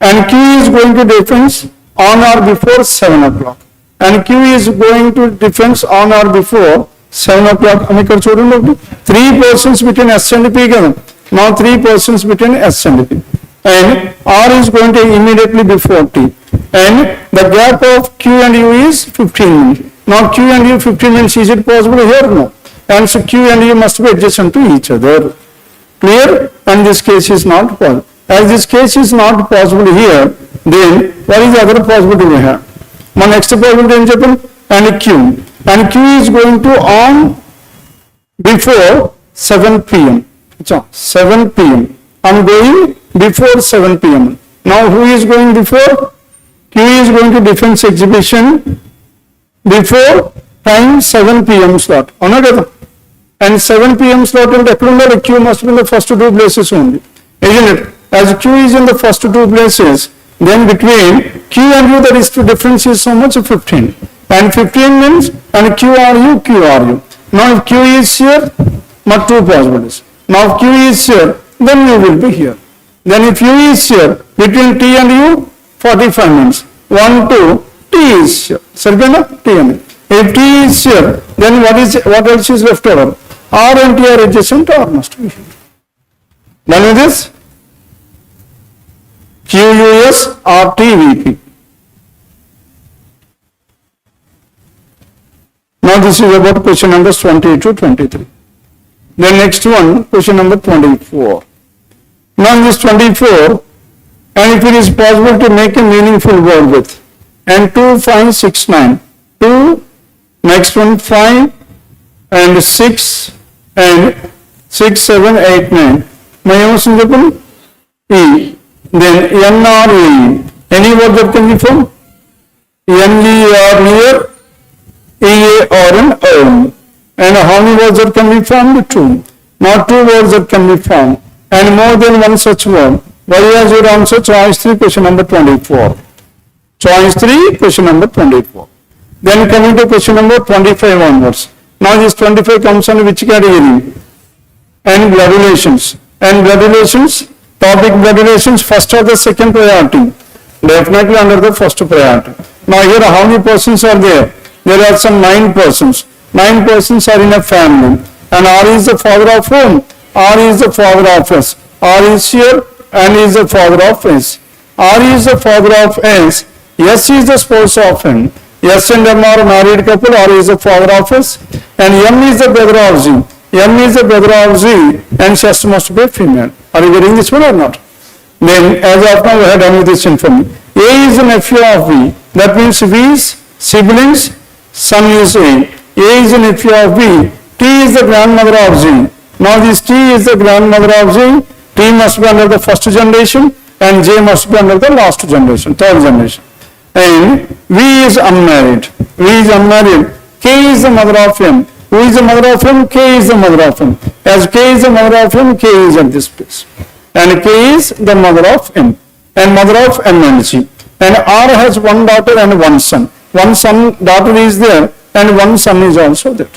And Q is going to defense on or before 7 o'clock. And Q is going to defense on or before 7 o'clock. 3 persons between S and P. Now 3 persons between S and P. And R is going to immediately before T. And the gap of Q and U is 15 minutes. Now Q and U 15 minutes, is it possible here? No. And so Q and U must be adjacent to each other. Clear? And this case is not possible. As this case is not possible here, then what is the other possibility we have? My next possibility is and Q. And Q is going to on before 7 p.m. 7 p.m. I'm going before 7 p.m. Now who is going before? Q is going to defense exhibition before time 7 p.m. slot. And 7 p.m. slot in the Q must be in the first 2 places only. Isn't it? As Q is in the first 2 places, then between Q and U, the difference is so much 15. And 15 means, and Q are U, Q are U. Now if Q is here, not 2 possibilities. Now if Q is here, then U will be here. Then if U is here, between T and U, 45 minutes. 1, 2, T is here. T and U. If T is here, then what else is left over? R and T are adjacent, R must be here. Done with this? QUS RTVP. Now this is about question numbers 20 to 23. The next one, question number 24. Now in this 24, and if it is possible to make a meaningful word with, and 2, 5, 6, 9. 2, next one 5, and 6, and 6, 7, 8, 9. My emotion E. Then N or E. Any word that can be formed? N, E or near, E, A or an O. And how many words that can be formed? 2. Not 2 words that can be formed. And more than one such word. Why is your answer? Choice 3, question number 24. Choice 3, question number 24. Then coming to question number 25 onwards. Now this 25 comes under which category? And blood relations. And blood relations, topic blood relations, first or the second priority? Definitely under the first priority. Now here how many persons are there? There are some 9 persons. 9 persons are in a family. And R is the father of whom? R is the father of S. R is here and is the father of S. R is the father of S. S is the spouse of N. S and M are married couple. R is the father of S. And M is the brother of Z. M is the brother of Z. And S must be female. Are you getting this one or not? Then as of now we have done with this information. A is the nephew of V. That means V's siblings, son is A. A is the nephew of V. T is the grandmother of Z. Now this T is the grandmother of Z. T must be under the first generation and J must be under the last generation, third generation. And V is unmarried. V is unmarried. K is the mother of M. Who is the mother of M? K is the mother of M. As K is the mother of M, K is at this place. And K is the mother of M. And mother of M and C. and R has one daughter and one son. One son, daughter is there, and one son is also there.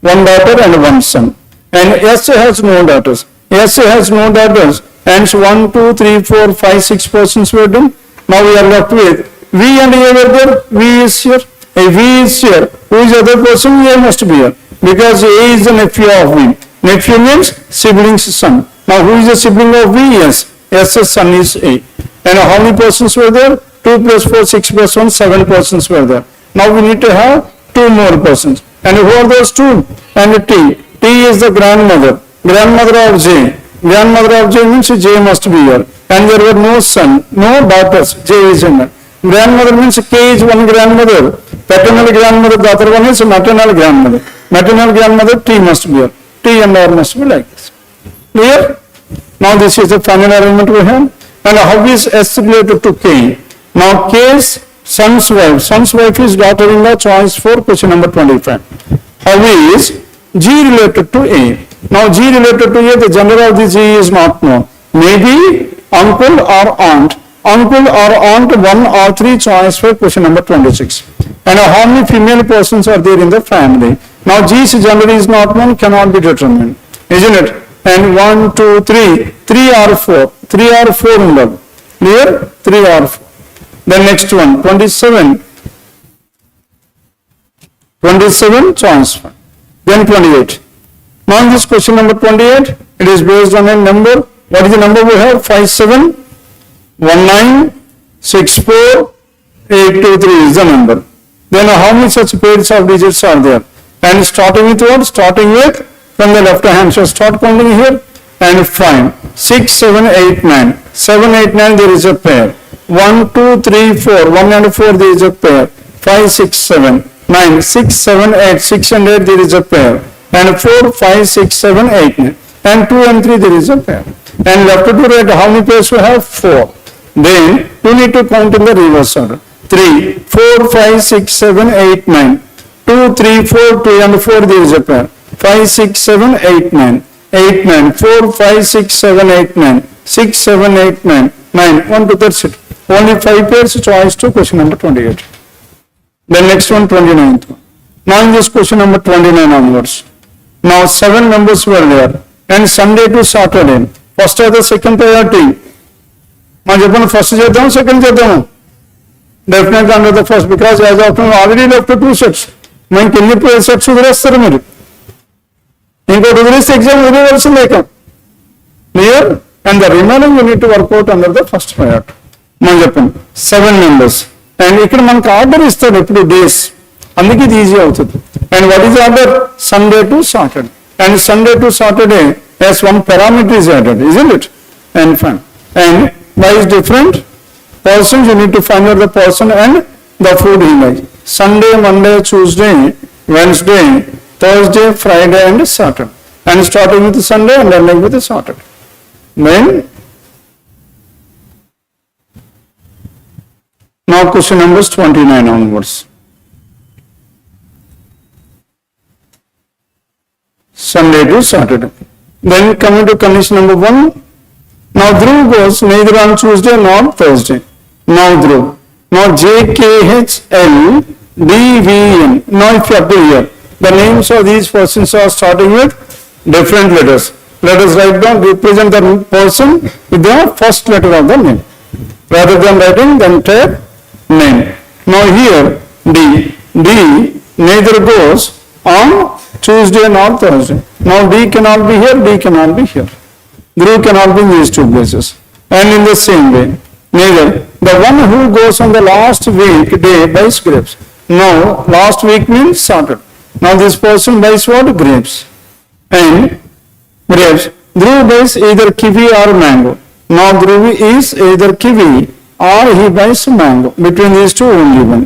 One daughter and one son. And S has no daughters. S has no daughters, and so 1, 2, 3, 4, 5, 6 persons were done. Now we are left with V and A were there. V is here. A V is here. Who is the other person? A must be here. Because A is the nephew of V. Nephew means sibling's son. Now who is the sibling of V? S. S's son is A. And how many persons were there? 2 plus 4, 6 plus 1, 7 persons were there. Now we need to have 2 more persons. And who are those 2? And T. T is the grandmother. Grandmother of J. Grandmother of J means J must be here. And there were no son, no daughters. J is in there. Grandmother means K is one grandmother. Paternal grandmother, the other one is maternal grandmother. Maternal grandmother, T must be here. T and R must be like this. Clear? Now this is the final arrangement we have. And how is S related to K? Now K's son's wife. Son's wife is daughter-in-law, choice 4, question number 25. How is G related to A? Now G related to A, the gender of the G is not known. Maybe uncle or aunt. Uncle or aunt 1 or 3, choice 4, question number 26. And how many female persons are there in the family? Now G's gender is not known, cannot be determined, isn't it? And 1, 2, 3, 3 or 4, 3 or 4 in love. Clear? 3 or 4. The next one, 27. 27, choice 1. Then 28. Now in this question number 28, it is based on a number. What is the number we have? 5, 7, 1, 9, 6, 4, 8, 2, 3 is the number. Then how many such pairs of digits are there? And starting with what? Starting with from the left hand. So start counting here and find 6, 7, 8, 9. 7, 8, 9 there is a pair. 1, 2, 3, 4. 1 and 4 there is a pair. 5, 6, 7, 9. 6, 7, 8. 6 and 8 there is a pair. And 4, 5, 6, 7, 8, 9. And 2 and 3 there is a pair. And left to right, how many pairs we have? 4. Then you need to count in the reverse order. 3, 4, 5, 6, 7, 8, 9. 2, 3, 4, 2 and 4 there is a pair. 5, 6, 7, 8, 9. 8, 9. 4, 5, 6, 7, 8, 9. 6, 7, 8, 9. 9. 1, 2, that's it. Only 5 pairs, choice 2, question number 28. The next one, 29th one. Now in this question number 29 onwards. Now 7 numbers were there. And Sunday to Saturday. First or the second priority? First cheddam, second cheddam. Definitely under the first, because as of now already left 2 sets. Man kinni sets వదిలేస్తారు మీరు. ఇంకోటి వదిలేస్తే exam వదిలేవలసి లేక. Clear? And the remaining you need to work out under the first priority. మనం చెప్పండి 7 members. And ఇక్కడ మనకు order ఇస్తాడు ఎప్పుడు డేస్. అందుకే ఇది ఈజీ అవుతుంది. And what is order? Sunday to Saturday. And Sunday to Saturday as one parameter is added, isn't it? And fine. And why is different? Persons, you need to find out the person and the food he likes. Sunday, Monday, Tuesday, Wednesday, Thursday, Friday and Saturday. And starting with Sunday and ending with Saturday. Then, now question numbers 29 onwards. Sunday to Saturday. Then coming to condition number 1. Now Dhruv goes neither on Tuesday nor Thursday. Now Dhruv. Now JKHL DVN. Now if you appear here, the names of these persons are starting with different letters. Let us write down, represent the person with the first letter of the name. Rather than writing the entire name. Now here D. D neither goes on Tuesday nor Thursday. Now D cannot be here, D cannot be here. Dhruv cannot be in these 2 places. And in the same way, neither the one who goes on the last week day buys grapes. Now, last week means Saturday. Now this person buys what? Grapes. And grapes. Dhruv buys either kiwi or mango. Now Dhruv is either kiwi or he buys mango. Between these 2 only one.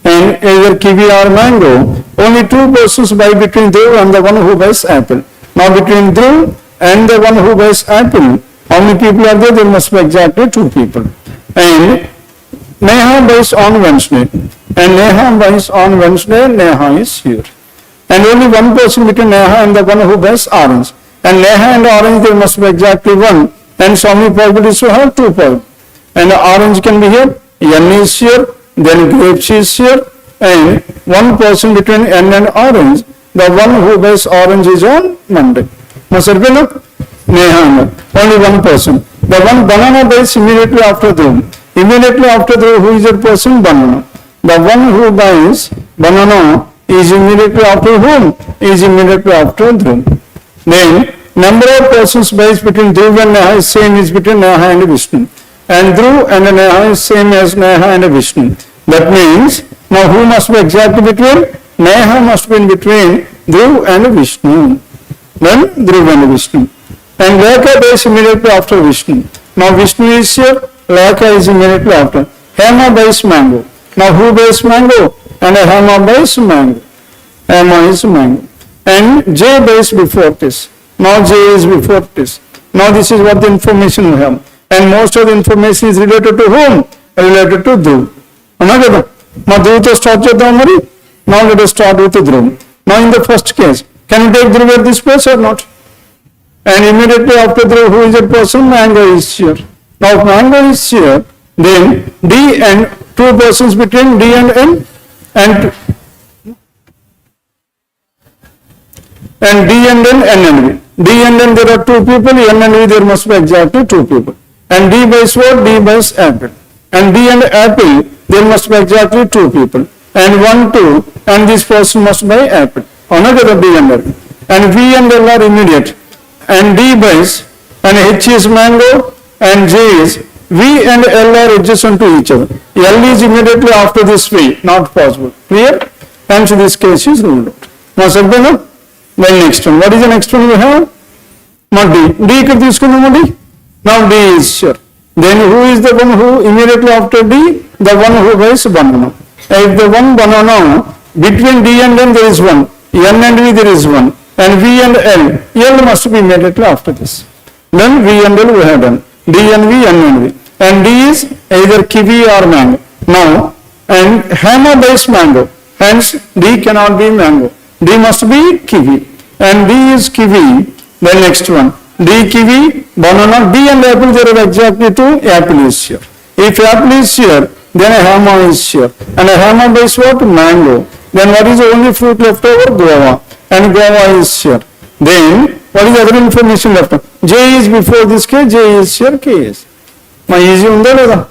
And either kiwi or mango, only 2 persons buy between Dhruv and the one who buys apple. Now between Dhruv and the one who buys apple, how many people are there? There must be exactly 2 people. And Neha buys on Wednesday. And Neha buys on Wednesday, Neha is here. And only 1 person between Neha and the one who buys orange. And Neha and orange, there must be exactly 1. And so many probabilities to have 2 probabilities. And the orange can be here, N is here, then grapes is here, and one person between N and orange, the one who buys orange is on Monday. Must have been only one person. The one banana buys immediately after them. Immediately after them, who is that person? Banana. The one who buys banana is immediately after whom? Is immediately after them. Then number of persons buys between Dhruv and Neha is same is between Neha and Vishnu. And Dhruv and Neha is same as Neha and Vishnu. That means now who must be exactly between? Neha must be in between Dhruv and Vishnu. Then Dhruv and Vishnu. And Lekha buys immediately after Vishnu. Now Vishnu is here, Lekha is immediately after. Hema buys mango. Now who buys mango? And Hema buys mango. Hema is mango. And J buys before this. Now J is before this. Now this is what the information we have. And most of the information is related to whom? Related to Dhruv. Now Dhruv to start cheddam mari. Now let us start with Dhruv. Now in the first case, can you take Dhruv at this place or not? And immediately after Dhruv, who is that person? Mango is here. Now if mango is here, then D and two persons between D and N and D and N, N and V. D and N there are two people, N and V there must be exactly two people. And D buys what? D buys apple. And D and apple there must be exactly two people. And 1, 2, and this person must buy apple. Another D and L. And V and L are immediate. And D buys, and H is mango, and J is, V and L are adjacent to each other. L is immediately after this V, not possible. Clear? And so this case is ruled out. Now, then next one. What is the next one we have? Not D. D could this D. Now D is sure. Then who is the one who immediately after D? The one who buys banana. If the one banana, between D and N there is one, N and V there is one, and V and L, L must be immediately after this. Then V and L we have done. D and V, N and V. And D is either kiwi or mango. Now, and Hema buys mango, hence D cannot be mango. D must be kiwi. And D is kiwi. Then next one. D kiwi, banana, D and apple there are exactly two, apple is here. If apple is here, then a Hema is here. And a Hema buys what? Mango. Then what is the only fruit left over? Guava. And guava is here. Then what is the other information left? J is before this K, J is here, K is. My easy unda leda?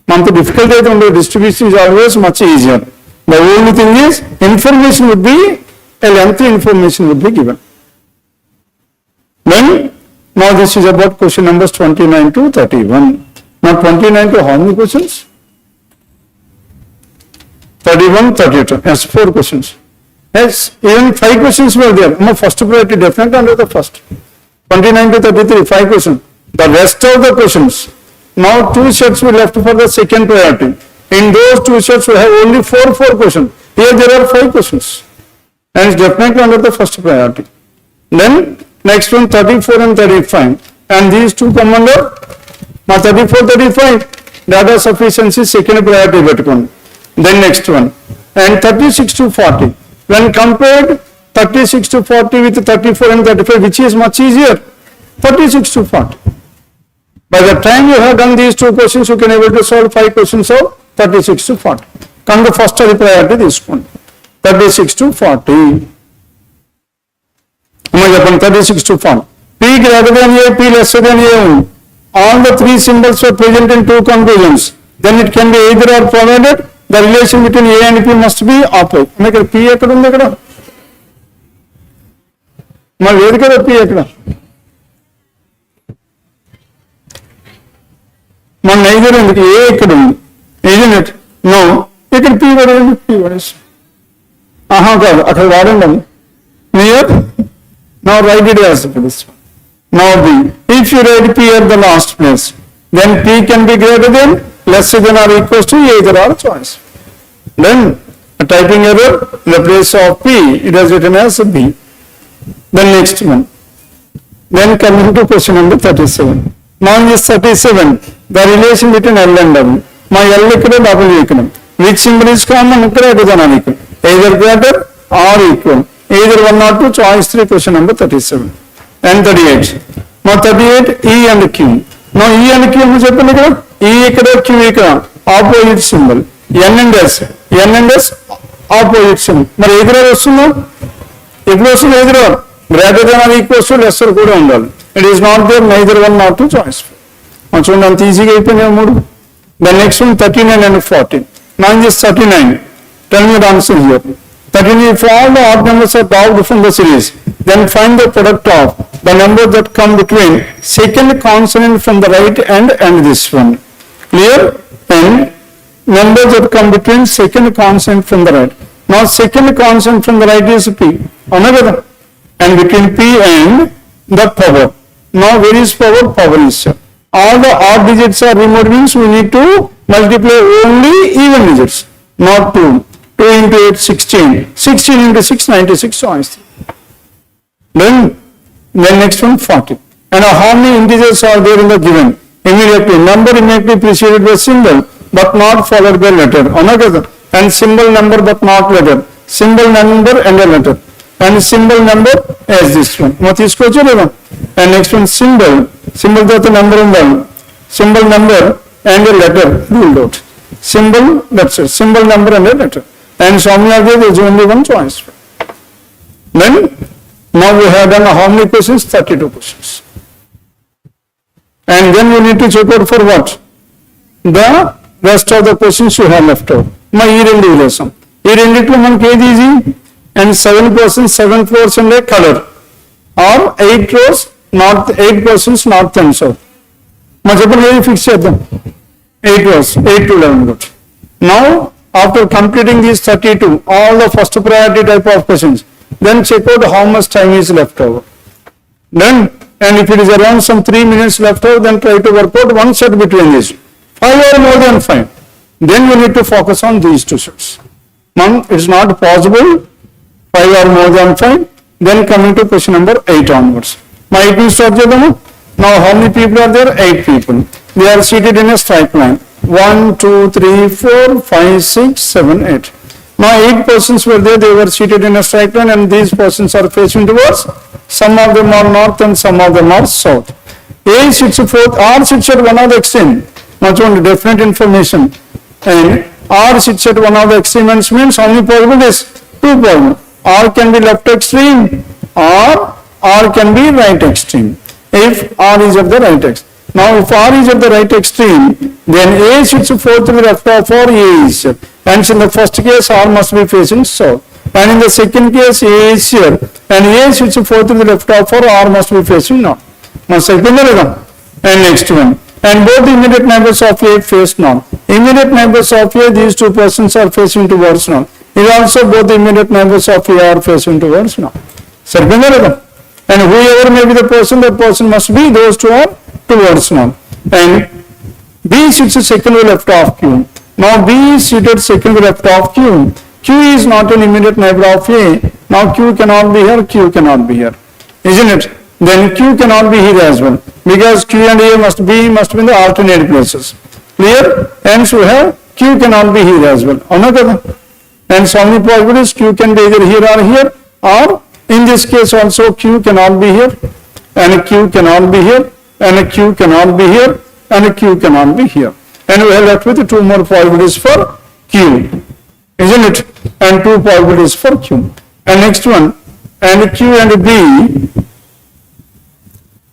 Mantu difficult aithe unde distribution is always much easier. The only thing is information would be, a lengthy information would be given. Then now this is about question numbers 29 to 31. Now 29 to how many questions? 31, 32. Yes, 4 questions. Yes, even 5 questions were there. No, first priority definitely under the first. 29 to 33, 5 questions. The rest of the questions, now 2 sets were left for the second priority. In those 2 sets we have only 4 questions. Here there are 5 questions. And it's definitely under the first priority. Then next one 34 and 35. And these two come under, now 34, 35, data sufficiency second priority pettukondi. Then next one. And 36 to 40. When compared 36 to 40 with 34 and 35, which is much easier? 36 to 40. By the time you have done these 2 questions, you can able to solve 5 questions of 36 to 40. Come the first priority this one. 36 to 40. 36 to 40. P greater than A, P lesser than A. All the 3 symbols are present in 2 conclusions. Then it can be either or provided the relation between A and P must be opposite. P ekkada undi ikkada? Mari ledhu kada P ekkada? Mari neither undi A ekkada undi. Isn't it? No. Ikkada P vadandi. P vadesi. Aha kaadu akkada vadandi. Clear? Now write it as this. Now B. If you write P at the last place, then P can be greater than, lesser than or equals to either or choice. Then a typing error in the place of P, it is written as B. The next one. Then coming to question number 37. Now in this 37, the relation between L and W. My L equal to W equal. Which symbol is common? Greater than or equal. Either greater or equal. Either 1 or 2, choice 3, question number 37. And 38. Now 38, E and Q. Now E and Q, E ikkada, Q ikkada. opposite symbol. N and S opposite symbol. మరి ఎదురు వస్తుందా? ఎప్పుడు వస్తుంది ఎదురు? Greater than or equals to lesser కూడా ఉండాలి. It is not there neither one not two choice. చూడండి అంత ఈజీగా అయిపోయినాయి మూడు. The next one 39 and 14. Now in this 39, tell me the answer here. 39, if all the odd numbers are derived from the series, then find the product of the numbers that come between second consonant from the right and this one. Clear? And numbers that come between second consonant from the right. Now second consonant from the right is P. Another. And between P and the power. Now where is power? Power is here. All the odd digits are removed means we need to multiply only even digits, not 2. 2 into 8, 16. 16 into 6, 96 choice. Then next one 40. And how many integers are there in the given? Immediately, number immediately preceded by symbol but not followed by letter. Another. And symbol number but not letter. Symbol number and a letter. And symbol number as this one. What is called? And next one symbol that the number and symbol number and a letter ruled out. Symbol, that's it. Symbol number and a letter. And so many of there is only one choice. Then now we have done how many questions? 32 questions. And then we need to check out for what? The rest of the questions you have left out. My e-rendi lesson. E-rendi to man kedi easy. And 7%, 7 floors and a color. Or 8 rows, north, 8 persons, north and south. Much of a fix them. 8 rows, 8 to 11 rows. Now, after completing these 32, all the first priority type of questions, then check out how much time is left over. Then, and if it is around some 3 minutes left over, then try to work out one set between these. 5 or more than 5. Then we need to focus on these two sets. Now, it's not possible. 5 or more than 5, then coming to question number 8 onwards. Now, it will start now how many people are there? 8 people. They are seated in a straight line. 1, 2, 3, 4, 5, 6, 7, 8. Now 8 persons were there, they were seated in a straight line and these persons are facing towards, some of them are north and some of them are south. A sits fourth, R sits at one of the extreme, much on definite information. And R sits at one of the extremes means how many possibilities? 2 possible. R can be left extreme or R can be right extreme if R is at the right extreme. Now if R is at the right extreme, then A sits fourth to the left of or A is here. And in the first case R must be facing south. And in the second case A is here and A sits fourth to the left of or R must be facing north. Now second one. And next one. And both the immediate neighbors of A face north. Immediate neighbors of A, these two persons are facing towards north. Is also both the immediate neighbors of A are facing towards north. Second one. And whoever may be the person, that person must be those two are towards north. And B sits second to left of Q. Now B is seated second to left of Q. Q is not an immediate neighbor of A. Now Q cannot be here, Q cannot be here. Isn't it? Then Q cannot be here as well. Because Q and A must be in the alternate places. Clear? And so here Q cannot be here as well. Another. And so many possibilities, Q can be either here or here, or in this case also Q cannot be here, and Q cannot be here, and Q cannot be here, and Q cannot be here. And we are left with 2 more possibilities for Q, isn't it? And 2 possibilities for Q. And next one, and Q and B,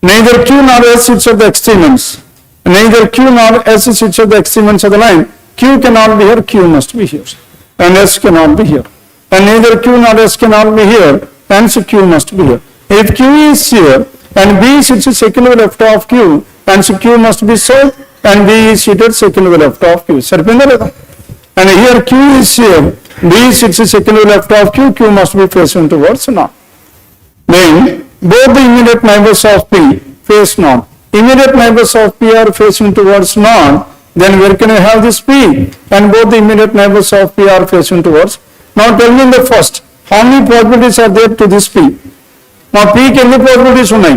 neither Q nor S sits at the extremes. Neither Q nor S sits at the extremes of the line. Q cannot be here, Q must be here. And S cannot be here. And neither Q nor S cannot be here, hence Q must be here. If Q is here, and B sits second to the left of Q, and so Q must be south, and B is seated second to the left of Q. And here Q is here, B sits second to the left of Q, Q must be facing towards north. Then, both the immediate neighbors of P face north. Immediate neighbors of P are facing towards north. Then where can I have this P? And both the immediate neighbors of P are facing towards. Now tell me in the first, how many possibilities are there to this P? Now P ki enni possibilities unnai?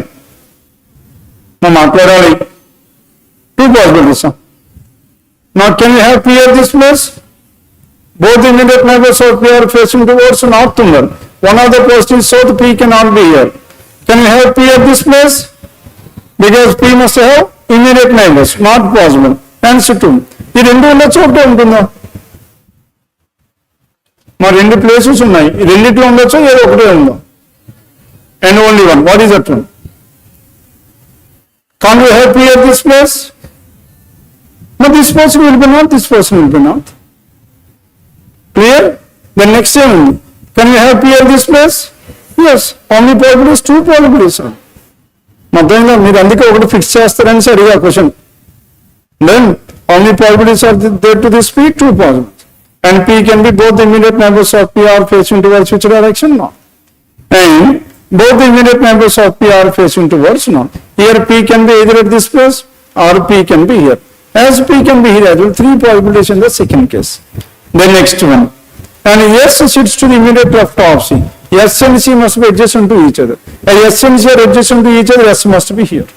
Now maatladali. 2 possibilities. Now can we have P at this place? Both the immediate neighbors of P are facing towards north Tungal. One of the positions south, P cannot be here. Can we have P at this place? Because P must have immediate neighbors, not possible. Answer 2. ఈ రెండు ఉండొచ్చు ఒకటే ఉంటుందా? మరి రెండు places ఉన్నాయి, రెండిట్లో ఉండొచ్చు ఏదో ఒకటే ఉందా? And only one. What is that one? Can't we have P at this place? No, this person will be not, this person will be not. Clear? The next thing, can we have P at this place? Yes. How many probabilities? 2 probabilities. మొత్తంగా మీరు అందుకే ఒకటి fix చేస్తారని అడిగా question. Then how many probabilities are there to this P? 2 probabilities. And P can be both the immediate neighbors of P are facing towards which direction? No. And both the immediate neighbors of P are facing towards no. Here P can be either at this place or P can be here. As P can be here, there are 3 probabilities in the second case. The next one. And S sits to the immediate left of C. S and C must be adjacent to each other. As S and C are adjacent to each other, S must be here.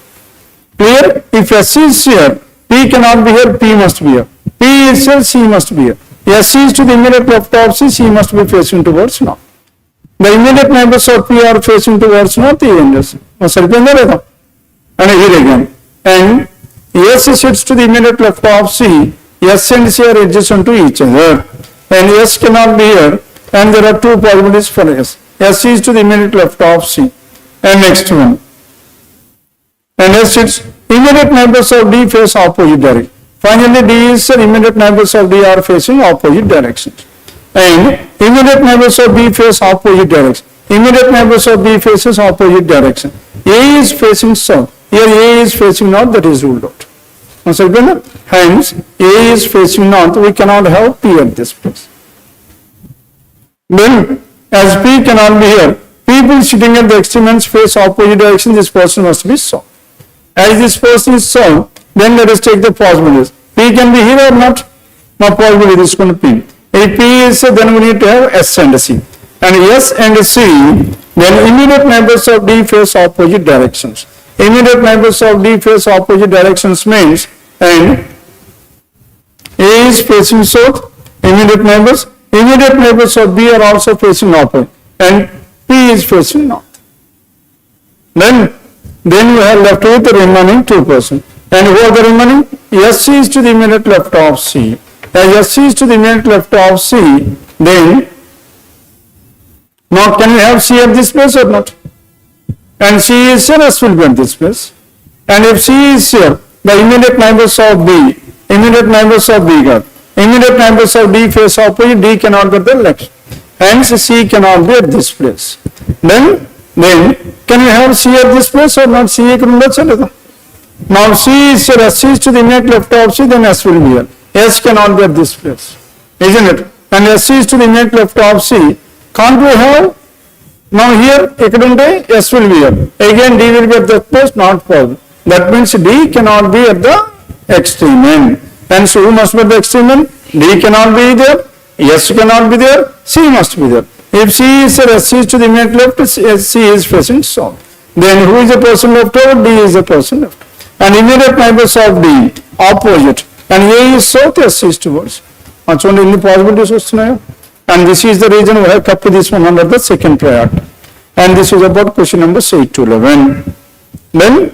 Clear? If S is here, P cannot be here, P must be here. P is here, C must be here. S is to the immediate left of C, C must be facing towards north. The immediate neighbors of P are facing towards north, E and S. And here again. And S sits to the immediate left of C, S and C are adjacent to each other. And S cannot be here, and there are 2 probabilities for S. S is to the immediate left of C. And next one. And S sits, immediate neighbors of D face opposite direction. Finally, D is immediate neighbors of D are facing opposite directions. And immediate neighbors of B face opposite direction. Immediate neighbors of B faces opposite direction. A is facing south. Here A is facing north, that is ruled out. Hence, A is facing north, we cannot have P at this place. Then, as P cannot be here, people sitting at the extreme ends face opposite direction, this person must be south. As this person is south, then let us take the possibilities. P can be here or not? No possibility, this is going to P. If P is, then we need to have S and C. And S and C, then immediate neighbors of D face opposite directions. Immediate neighbors of D face opposite directions means, and A is facing south, immediate neighbors of B are also facing opposite, and P is facing north. Then we have left with the remaining 2 persons. And who are the remaining? S is to the immediate left of C. As S is to the immediate left of C, then now can we have C at this place or not? And C is here, S will be at this place. And if C is here, the immediate neighbors of B got. Immediate neighbors of D face opposite, D cannot get the left. Hence C cannot be at this place. Then can we have C at this place or not? C can now C is here, S is to the immediate left of C, then S will be here. S cannot be at this place, isn't it? And S is to the immediate left of C. Can't we have? Now here, S will be here. Again, D will be at that place, not possible. That means D cannot be at the extreme end. And so who must be at the extreme end? D cannot be there, S cannot be there, C must be there. If C is here, S is to the immediate left, C is facing south. Then who is the person left over? D is the person left. And immediate neighbors of D, opposite. And A is south, S is towards. That's only any possibilities. And this is the reason we have kept this one under the second priority. And this is about question numbers 8 to 11. Then,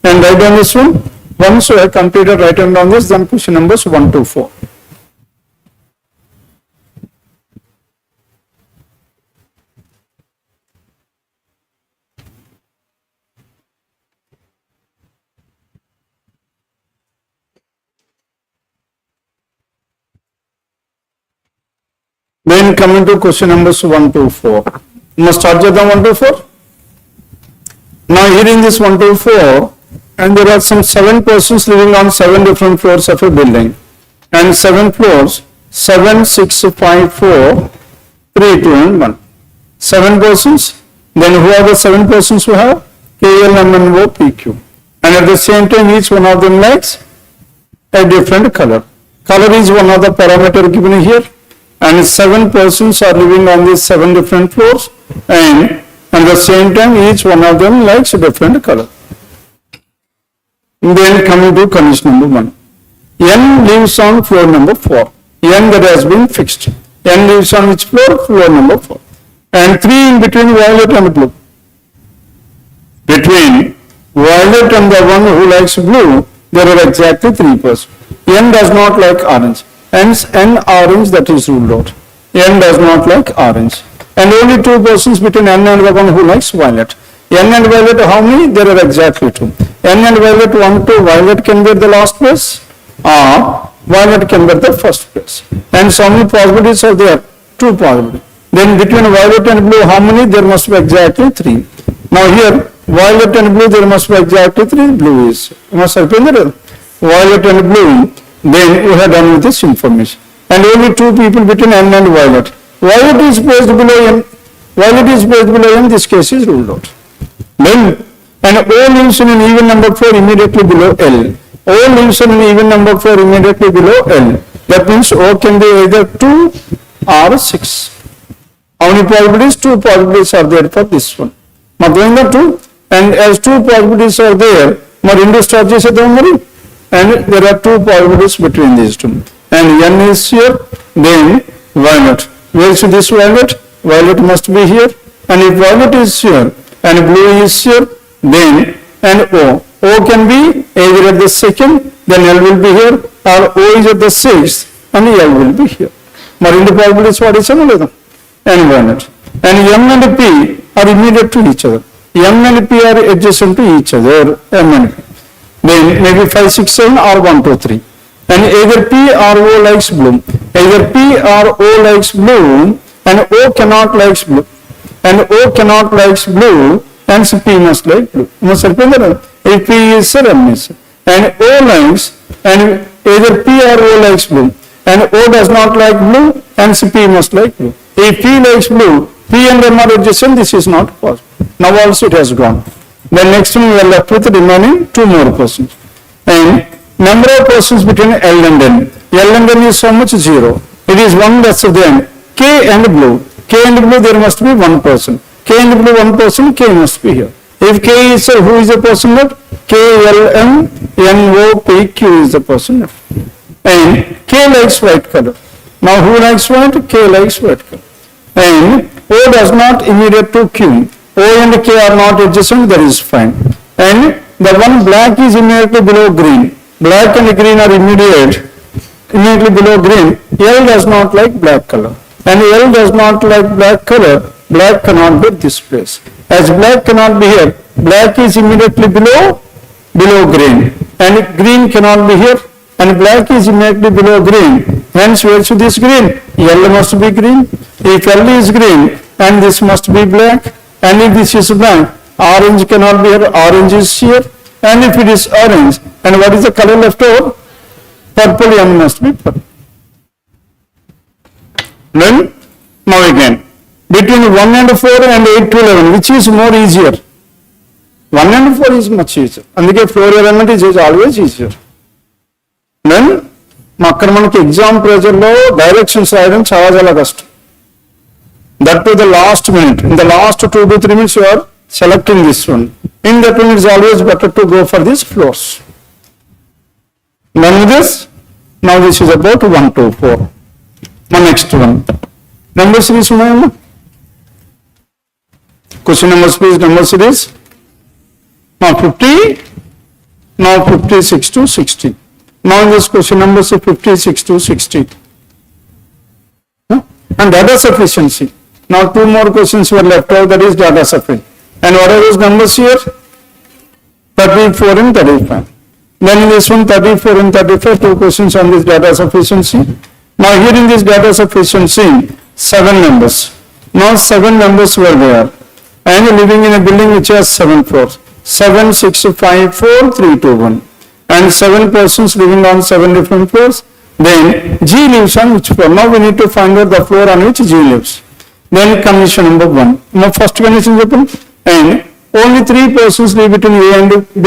and write down this one. Once we have completed writing down this, then question numbers 1 to 4. Then coming to question numbers 1 to 4. You must start with the 1 to 4. Now here in this 1 to 4, and there are some 7 persons living on 7 different floors of a building. And 7 floors, 7, 6, 5, 4, 3, 2 and 1. 7 persons. Then who are the 7 persons who have? K, L, M, N, O, P, Q. And at the same time, each one of them likes a different color. Color is one of the parameters given here. And 7 persons are living on these 7 different floors, and at the same time each one of them likes a different color. Then coming to condition number 1. N lives on floor number 4. N that has been fixed. N lives on which floor? Floor number 4. And 3 in between violet and blue. Between violet and the one who likes blue, there are exactly 3 persons. N does not like orange. Hence, N orange, that is ruled out. N does not like orange. And only 2 persons between N and the one who likes violet. N and violet, how many? There are exactly 2. N and violet, 1, 2, violet can be at the last place, or violet can be at the first place. And so many possibilities are there? 2 possibilities. Then between violet and blue, how many? There must be exactly 3. Now here, violet and blue, there must be exactly 3. Blue is, you must have been there. Violet and blue, then we have done with this information. And only 2 people between N and violet. Violet is placed below N. Violet is placed below N, this case is ruled out. Then, and O lives in an even number 4 immediately below L. O lives in an even number 4 immediately below L. That means O can be either 2 or 6. How many probabilities? 2 probabilities are there for this one. Now going up to, and as 2 probabilities are there, now రెండు start చేసేద్దాం మరి, and there are 2 probabilities between these 2. And N is here, then violet. Where is this violet? Violet must be here. And if violet is here and blue is here, then and O. O can be either at the second, then L will be here, or O is at the 6th, and L will be here. Now రెండు probabilities what is లేదా? And violet. And M and P are immediate to each other. M and P are adjacent to each other. M and P. Then maybe 5, 6, 7 or 1, 2, 3. And either P or O likes blue. Either P or O likes blue, and O cannot likes blue. And O cannot likes blue, and so P must like blue. Must have been there. If P is sir, M is sir. And O likes, and either P or O likes blue. And O does not like blue, and so P must like blue. If P likes blue, P and M are adjacent, this is not possible. Now also it has gone. Then next one we are left with the remaining 2 more persons. And number of persons between L and N. L and N is so much 0. It is 1 lesser than K and blue. K and blue there must be 1 person. K and blue 1 person, K must be here. If K is who is the person left? K, L, M, N, O, P, Q is the person left. And K likes white color. Now who likes white? K likes white color. And O does not immediate to Q. O and K are not adjacent, that is fine. And the one black is immediately below green. Black and green are immediately below green. L does not like black color. And L does not like black color. Black cannot be this place. As black cannot be here, black is immediately below green. And green cannot be here. And black is immediately below green. Hence, where should this green? L must be green. If L is green, and this must be black. And if this is black, orange cannot be here. Orange is here. And if it is orange, and what is the color left over? Purple, M must be purple. Then, now again, between 1 and 4 and 8 to 11, which is more easier? 1 and 4 is much easier. అందుకే 4 element is always easier. Then, అక్కడ మనకి exam ప్రెజర్లో directions రాయడం చాలా కష్టం. That to the last minute. In the last 2 to 3 minutes, you are selecting this one. In that one, it is always better to go for these floors. Done with this? Now this is about 1 to 4. Now next one. Number series ఉన్నాయమ్మా? Question numbers please, number series. Now 50, now 56 to 60. Now in this question numbers 56 to 60. And data sufficiency. Now 2 more questions were left out, that is data sufficiency. And what are those numbers here? 34 and 35. Then in this one 34 and 35, 2 questions on this data sufficiency. Now here in this data sufficiency, 7 members. Now 7 members were there. And living in a building which has 7 floors. 7, 6, 5, 4, 3, 2, 1. And 7 persons living on 7 different floors. Then G lives on which floor? Now we need to find out the floor on which G lives. Then condition number 1. Now first condition and only 3 persons live between A and B.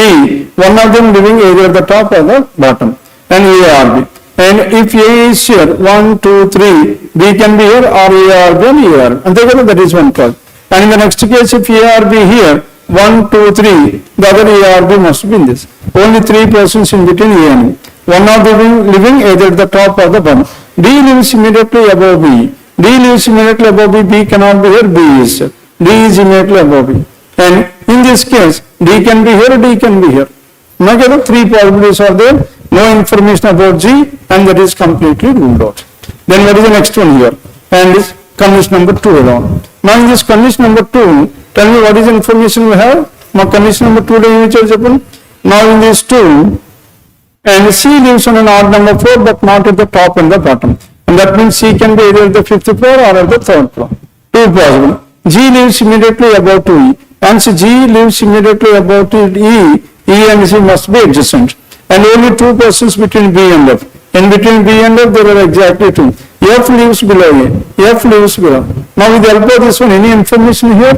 One of them living either at the top or the bottom. And A or B. And if A is here, 1, 2, 3, B can be here or A or B and A or B. And that is one clause. And in the next case, if A or B here, 1, 2, 3, the other A or B must be in this. Only 3 persons in between A and B. One of them living either at the top or the bottom. D lives immediately above B. D lives immediately above B. B cannot be here. B is here. D is immediately above B. And in this case, D can be here, D can be here. Now, 3 possibilities are there, no information about G, and that is completely ruled out. Then what is the next one here? And this condition number 2 alone. Now in this condition number 2, tell me what is the information we have? Now condition number 2, now in this 2, and C lives on an odd number 4, but not at the top and the bottom. And that means C can be either at the 5th floor or at the 3rd floor. 2 possible. G lives immediately above to E. And so G lives immediately above to E. E and C must be adjacent. And only 2 persons between B and F. In between B and F, there are exactly 2. F lives below A. F lives below. Now with the help of this one, any information here?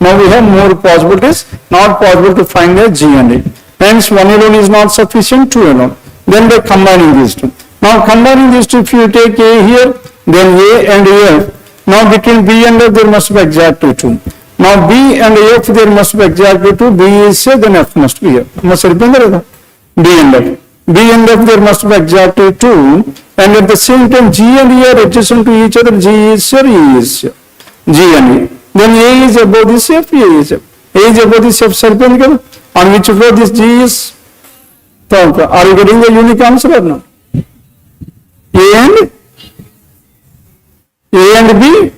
Now we have more possibilities. Not possible to find a G and E. Hence 1 alone is not sufficient, 2 alone. Then by combining these two. Now combining these two, if you take A here, then A and F. Now between B and F, there must be exactly 2. Now B and F, there must be exactly 2. B is here, then F must be here. Must remember B and F. B and F, there must be exactly 2. And at the same time, G and E are adjacent to each other. G is here, E is here. G and E. Then A is above this F, A is here. A is above this F, on which floor this G is? Third floor. Are you getting the unique answer or not? A and B,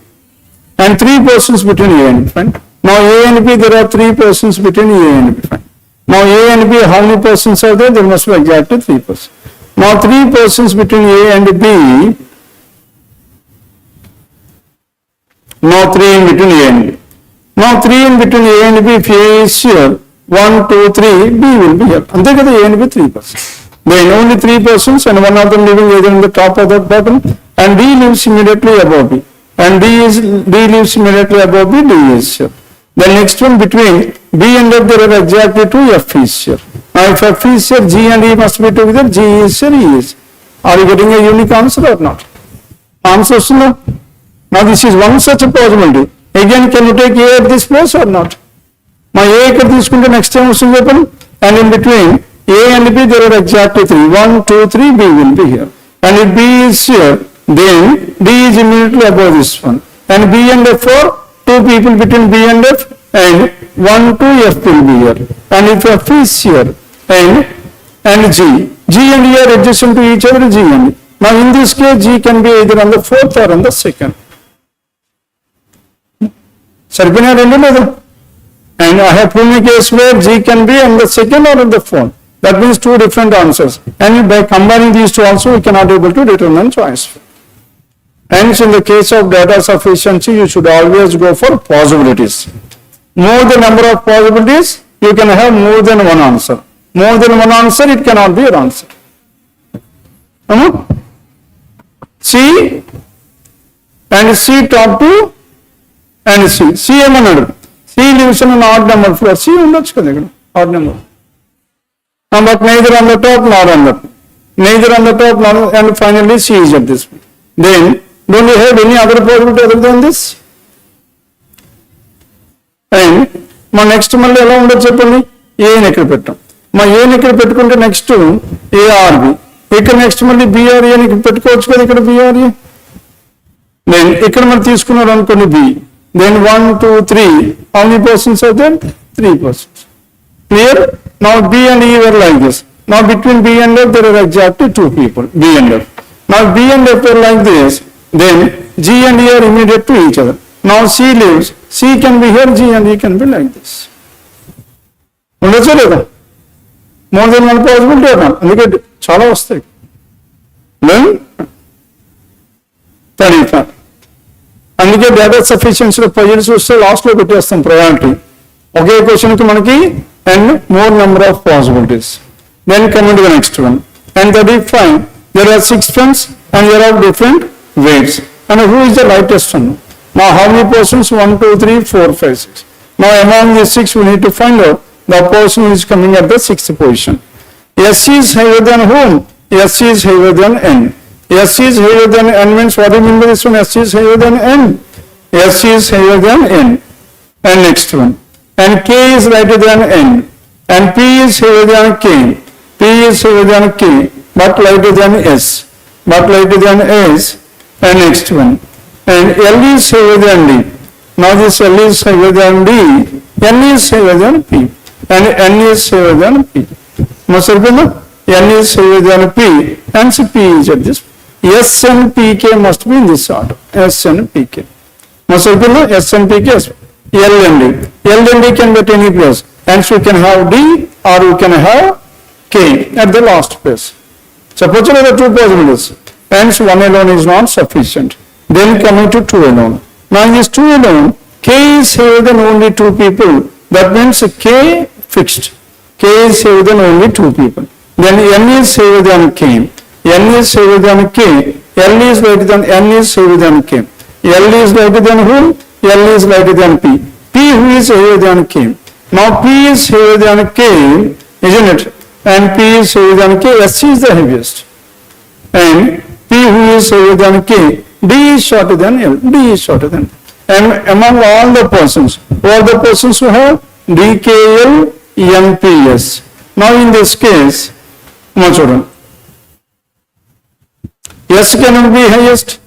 and 3 persons between A and B. Fine. Now A and B, there are 3 persons between A and B. Fine. Now A and B, how many persons are there? There must be exactly 3 persons. Now 3 persons between A and B. Now 3 in between A and B. Now 3 in between A and B, if A is here, 1, 2, 3, B will be here. And they get A and B 3 persons. Then only 3 persons, and one of them living either in the top or the bottom, and D lives immediately above B. And D lives immediately above B, D is here. The next one between B and F, there are exactly 2, F is here. Now if F is here, G and E must be together, G is here, E is. Are you getting a unique answer or not? Answer is no. Now this is one such a possibility. Again, can you take A at this place or not? Now A can this next time also open, and in between A and B, there are exactly 3. 1, 2, 3, B will be here. And if B is here, then D is immediately above this one. And B and F are 2 people between B and F, and 1, 2, F will be here. And if F is here, and G and E are adjacent to each other, G and E. Now in this case, G can be either on the 4th or on the 2nd. And I have proven a case where G can be on the 2nd or on the 4th. That means 2 different answers. And by combining these 2 also, we cannot able to determine choice. Hence, in the case of data sufficiency, you should always go for possibilities. More the number of possibilities, you can have more than one answer. More than one answer, it cannot be your answer. C and C top 2 and C. C another. C lives in an odd number floor. C odd number. But neither on the top nor on the neither on the top nor, and finally C is at this point. Then don't you have any other possibility other than this? And my next మళ్ళీ ఎలా ఉండదు చెప్పండి, ఏ ఇక్కడ పెట్టాం. మా ఏ ఇక్కడ పెట్టుకుంటే next ARB, ఇక్కడ నెక్స్ట్ మళ్ళీ బిఆర్ఏ ఇక్కడ పెట్టుకోవచ్చు కదా, ఇక్కడ బిఆర్ఏ. దెన్ ఇక్కడ మనం తీసుకున్నారు అనుకోండి B, then 1, 2, 3, how many persons are there? 3 persons. Clear? Now B and E were like this. Now between B and F, there are exactly 2 people, B and F. Now B and F are like this, then G and E are immediate to each other. Now C lives, C can be here, G and E can be like this. ఉండొచ్చా లేదా? More than one possibility అన్నా, అందుకే చాలా వస్తాయి. అందుకే data సఫిషియన్సీలో puzzles చూస్తే లాస్ట్లో పెట్టేస్తాం ప్రయారిటీ. ఒకే క్వశ్చన్కి మనకి and more number of possibilities. Then coming to the next one. And that is fine. There are 6 pens and there are different weights. And who is the lightest one? Now how many persons? 1, 2, 3, 4, 5, 6. Now among these 6 we need to find out the person who is coming at the 6th position. S is higher than whom? S is higher than N. S is higher than N means what do you mean by this one? S is higher than N. S is higher than N. And next one. And K is greater than N, and P is higher than K, P is higher than K, but lighter than S, and next one. And L is higher than D. Now this L is higher than D, N is higher than P, and N is higher than P. Now, N is heavier than P, and P is at this. S and Pk must be in this order. S and Pk. Now, S and Pk, L and D. L and D can be at any place. Hence, we can have D or we can have K at the last place. Suppose there are two possibilities. Hence, one alone is not sufficient. Then coming to two alone. Now, in this two alone, K is heavier than only two people. That means K fixed. K is heavier than only two people. Then N is heavier than K. N is heavier than K. L is lighter than N is heavier than K. L is lighter than whom? L is lighter than P. P who is heavier than K. Now P is heavier than K, isn't it? And P is heavier than K. S is the heaviest. And P who is heavier than K. D is shorter than L. D is shorter than. And among all the persons, who are the persons who have D, K, L, N, P, S. Now in this case, children, S cannot be highest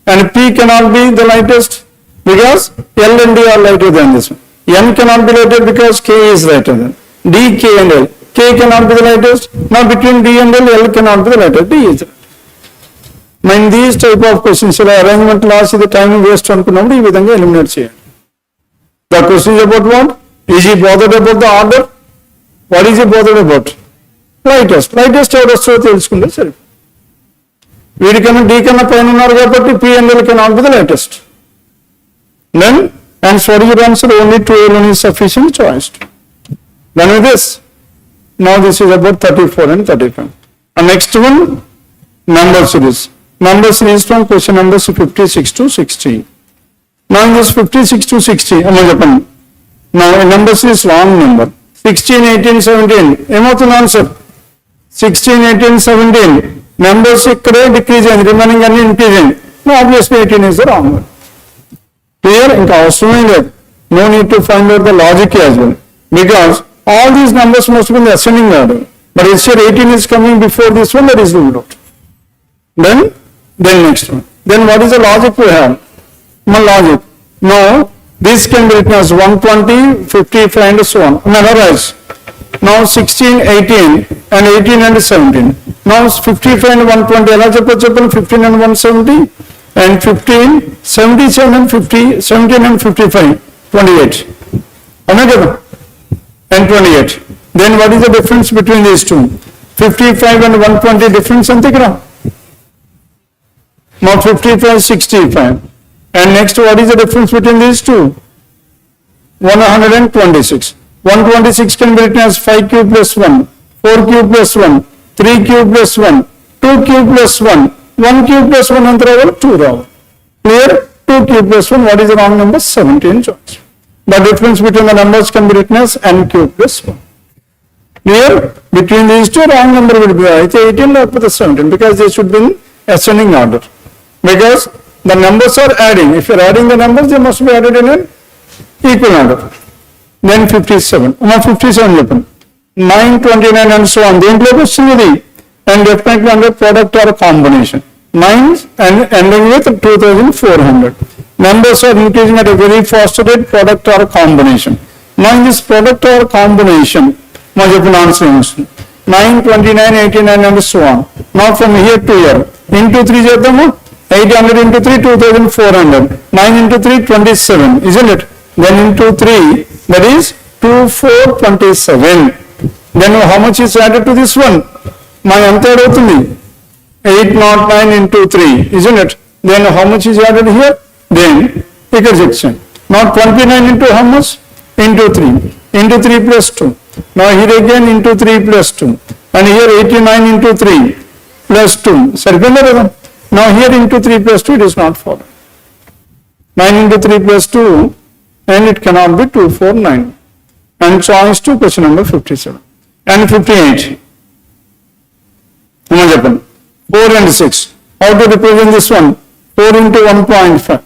and P cannot be the lightest because L and D are lighter than this one. N cannot be lighter because K is lighter than D, K and L. K cannot be the lightest. Now between D and L cannot be the lightest. D is the Now in these type of questions, arrangement loss is the time waste on nobody with eliminate here. The question is about what? Is he bothered about the order? What is he bothered about? Lightest. Lightest order so తెలుసుకుంటే సరే. వీడికన్నా D కన్నా పైన ఉన్నారు కాబట్టి P and L cannot be the lightest. Then, and for your answer, only 2 alone is sufficient choice. Done with this? Now this is about 34 and 35. And next one, number series. Number series from question numbers 56 to 60. Now in this 56 to 60, now a number series long number. 16, 18, 17. Emotional answer. 16, 18, 17. Numbers decreasing, remaining and increasing. Now obviously 18 is the wrong one. Clear? No need to find out the logic as well. Because all these numbers must be in the ascending order. But instead 18 is coming before this one, that is ruled out. Then next one. Then what is the logic we have? Logic. Now this can be written as 120, 55 and so on. Memorize. Now 16, 18 and 18 and 17. Now 55 and 120, 15 and 170 and 15, 77 and 50, 17 and 55, 28. And 28. Then what is the difference between these two? 55 and 120 difference something now. Now 55, 65. And next what is the difference between these two? 126. 126 can be written as 5 cube plus 1, 4 cube plus 1, 3 cube plus 1, 2 cube plus 1, 1 cube plus 1 and 2 raw. Clear? 2 cube plus 1, what is the wrong number? 17 choice. The difference between the numbers can be written as n cube plus 1. Clear? Between these two, wrong number will be either 18 or 17 because they should be in ascending order. Because the numbers are adding. If you are adding the numbers, they must be added in an equal order. Then 57. Now 57 9, 29 and so on. The implication will be and definitely under product or combination. 9 and ending with 2400. Numbers are increasing at a very fast rate, product or combination. Now in this product or combination, answer 9, 29, 89 and so on. Now from here to here, into 3 jaddamu, 800 into 3, 2400. 9 into 3, 27, isn't it? Then into 3, that is 2427. Then how much is added to this one? My answer is 809 into 3, isn't it? Then how much is added here? Then section. Now 29 into how much? Into 3. Into 3 plus 2. Now here again into 3 plus 2. And here 89 into 3 plus 2. Now here into 3 plus 2 it is not followed. 9 into 3 plus 2 and it cannot be 249. And choice to question number 57. And 58. 4 and 6. How to represent this one? 4 into 1.5.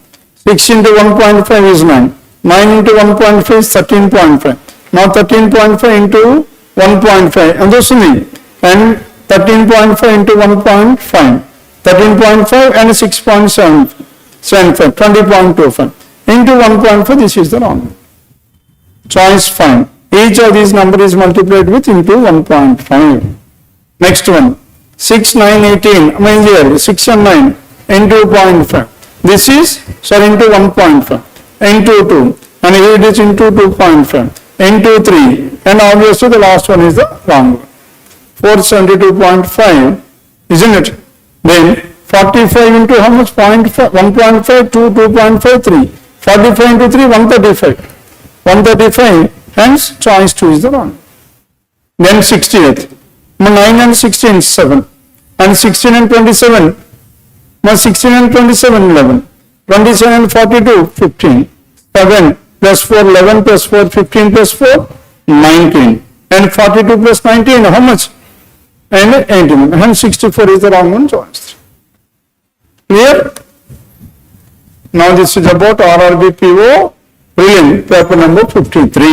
6 into 1.5 is 9. 9 into 1.5 is 13.5. Now 13.5 into 1.5. And those mean. And 13.5 into 1.5. 13.5 and 6.75. 20.25. Into 1.5, this is the wrong. Choice 5. Each of these number is multiplied with into 1.5. Next one, 6, 9, 18, I mean here 6 and 9 into 0.5. This is, sorry, into 1.5, into 2, and here it is into 2.5, into 3, and obviously the last one is the wrong one. 472.5, isn't it? Then 45 into how much? 1.5, 2, 2.5, 3. 45 into 3, 135. 135, hence choice 2 is the wrong. Then 60th. 9 and 16, 7. And 16 and 27. 16 and 27, 11. 27 and 42, 15. 7 plus 4, 11 plus 4, 15 plus 4, 19. And 42 plus 19, how much? And 18. Hence 64 is the wrong one, choice 3. Clear? Now this is about RRB PO, prelim, paper number 53.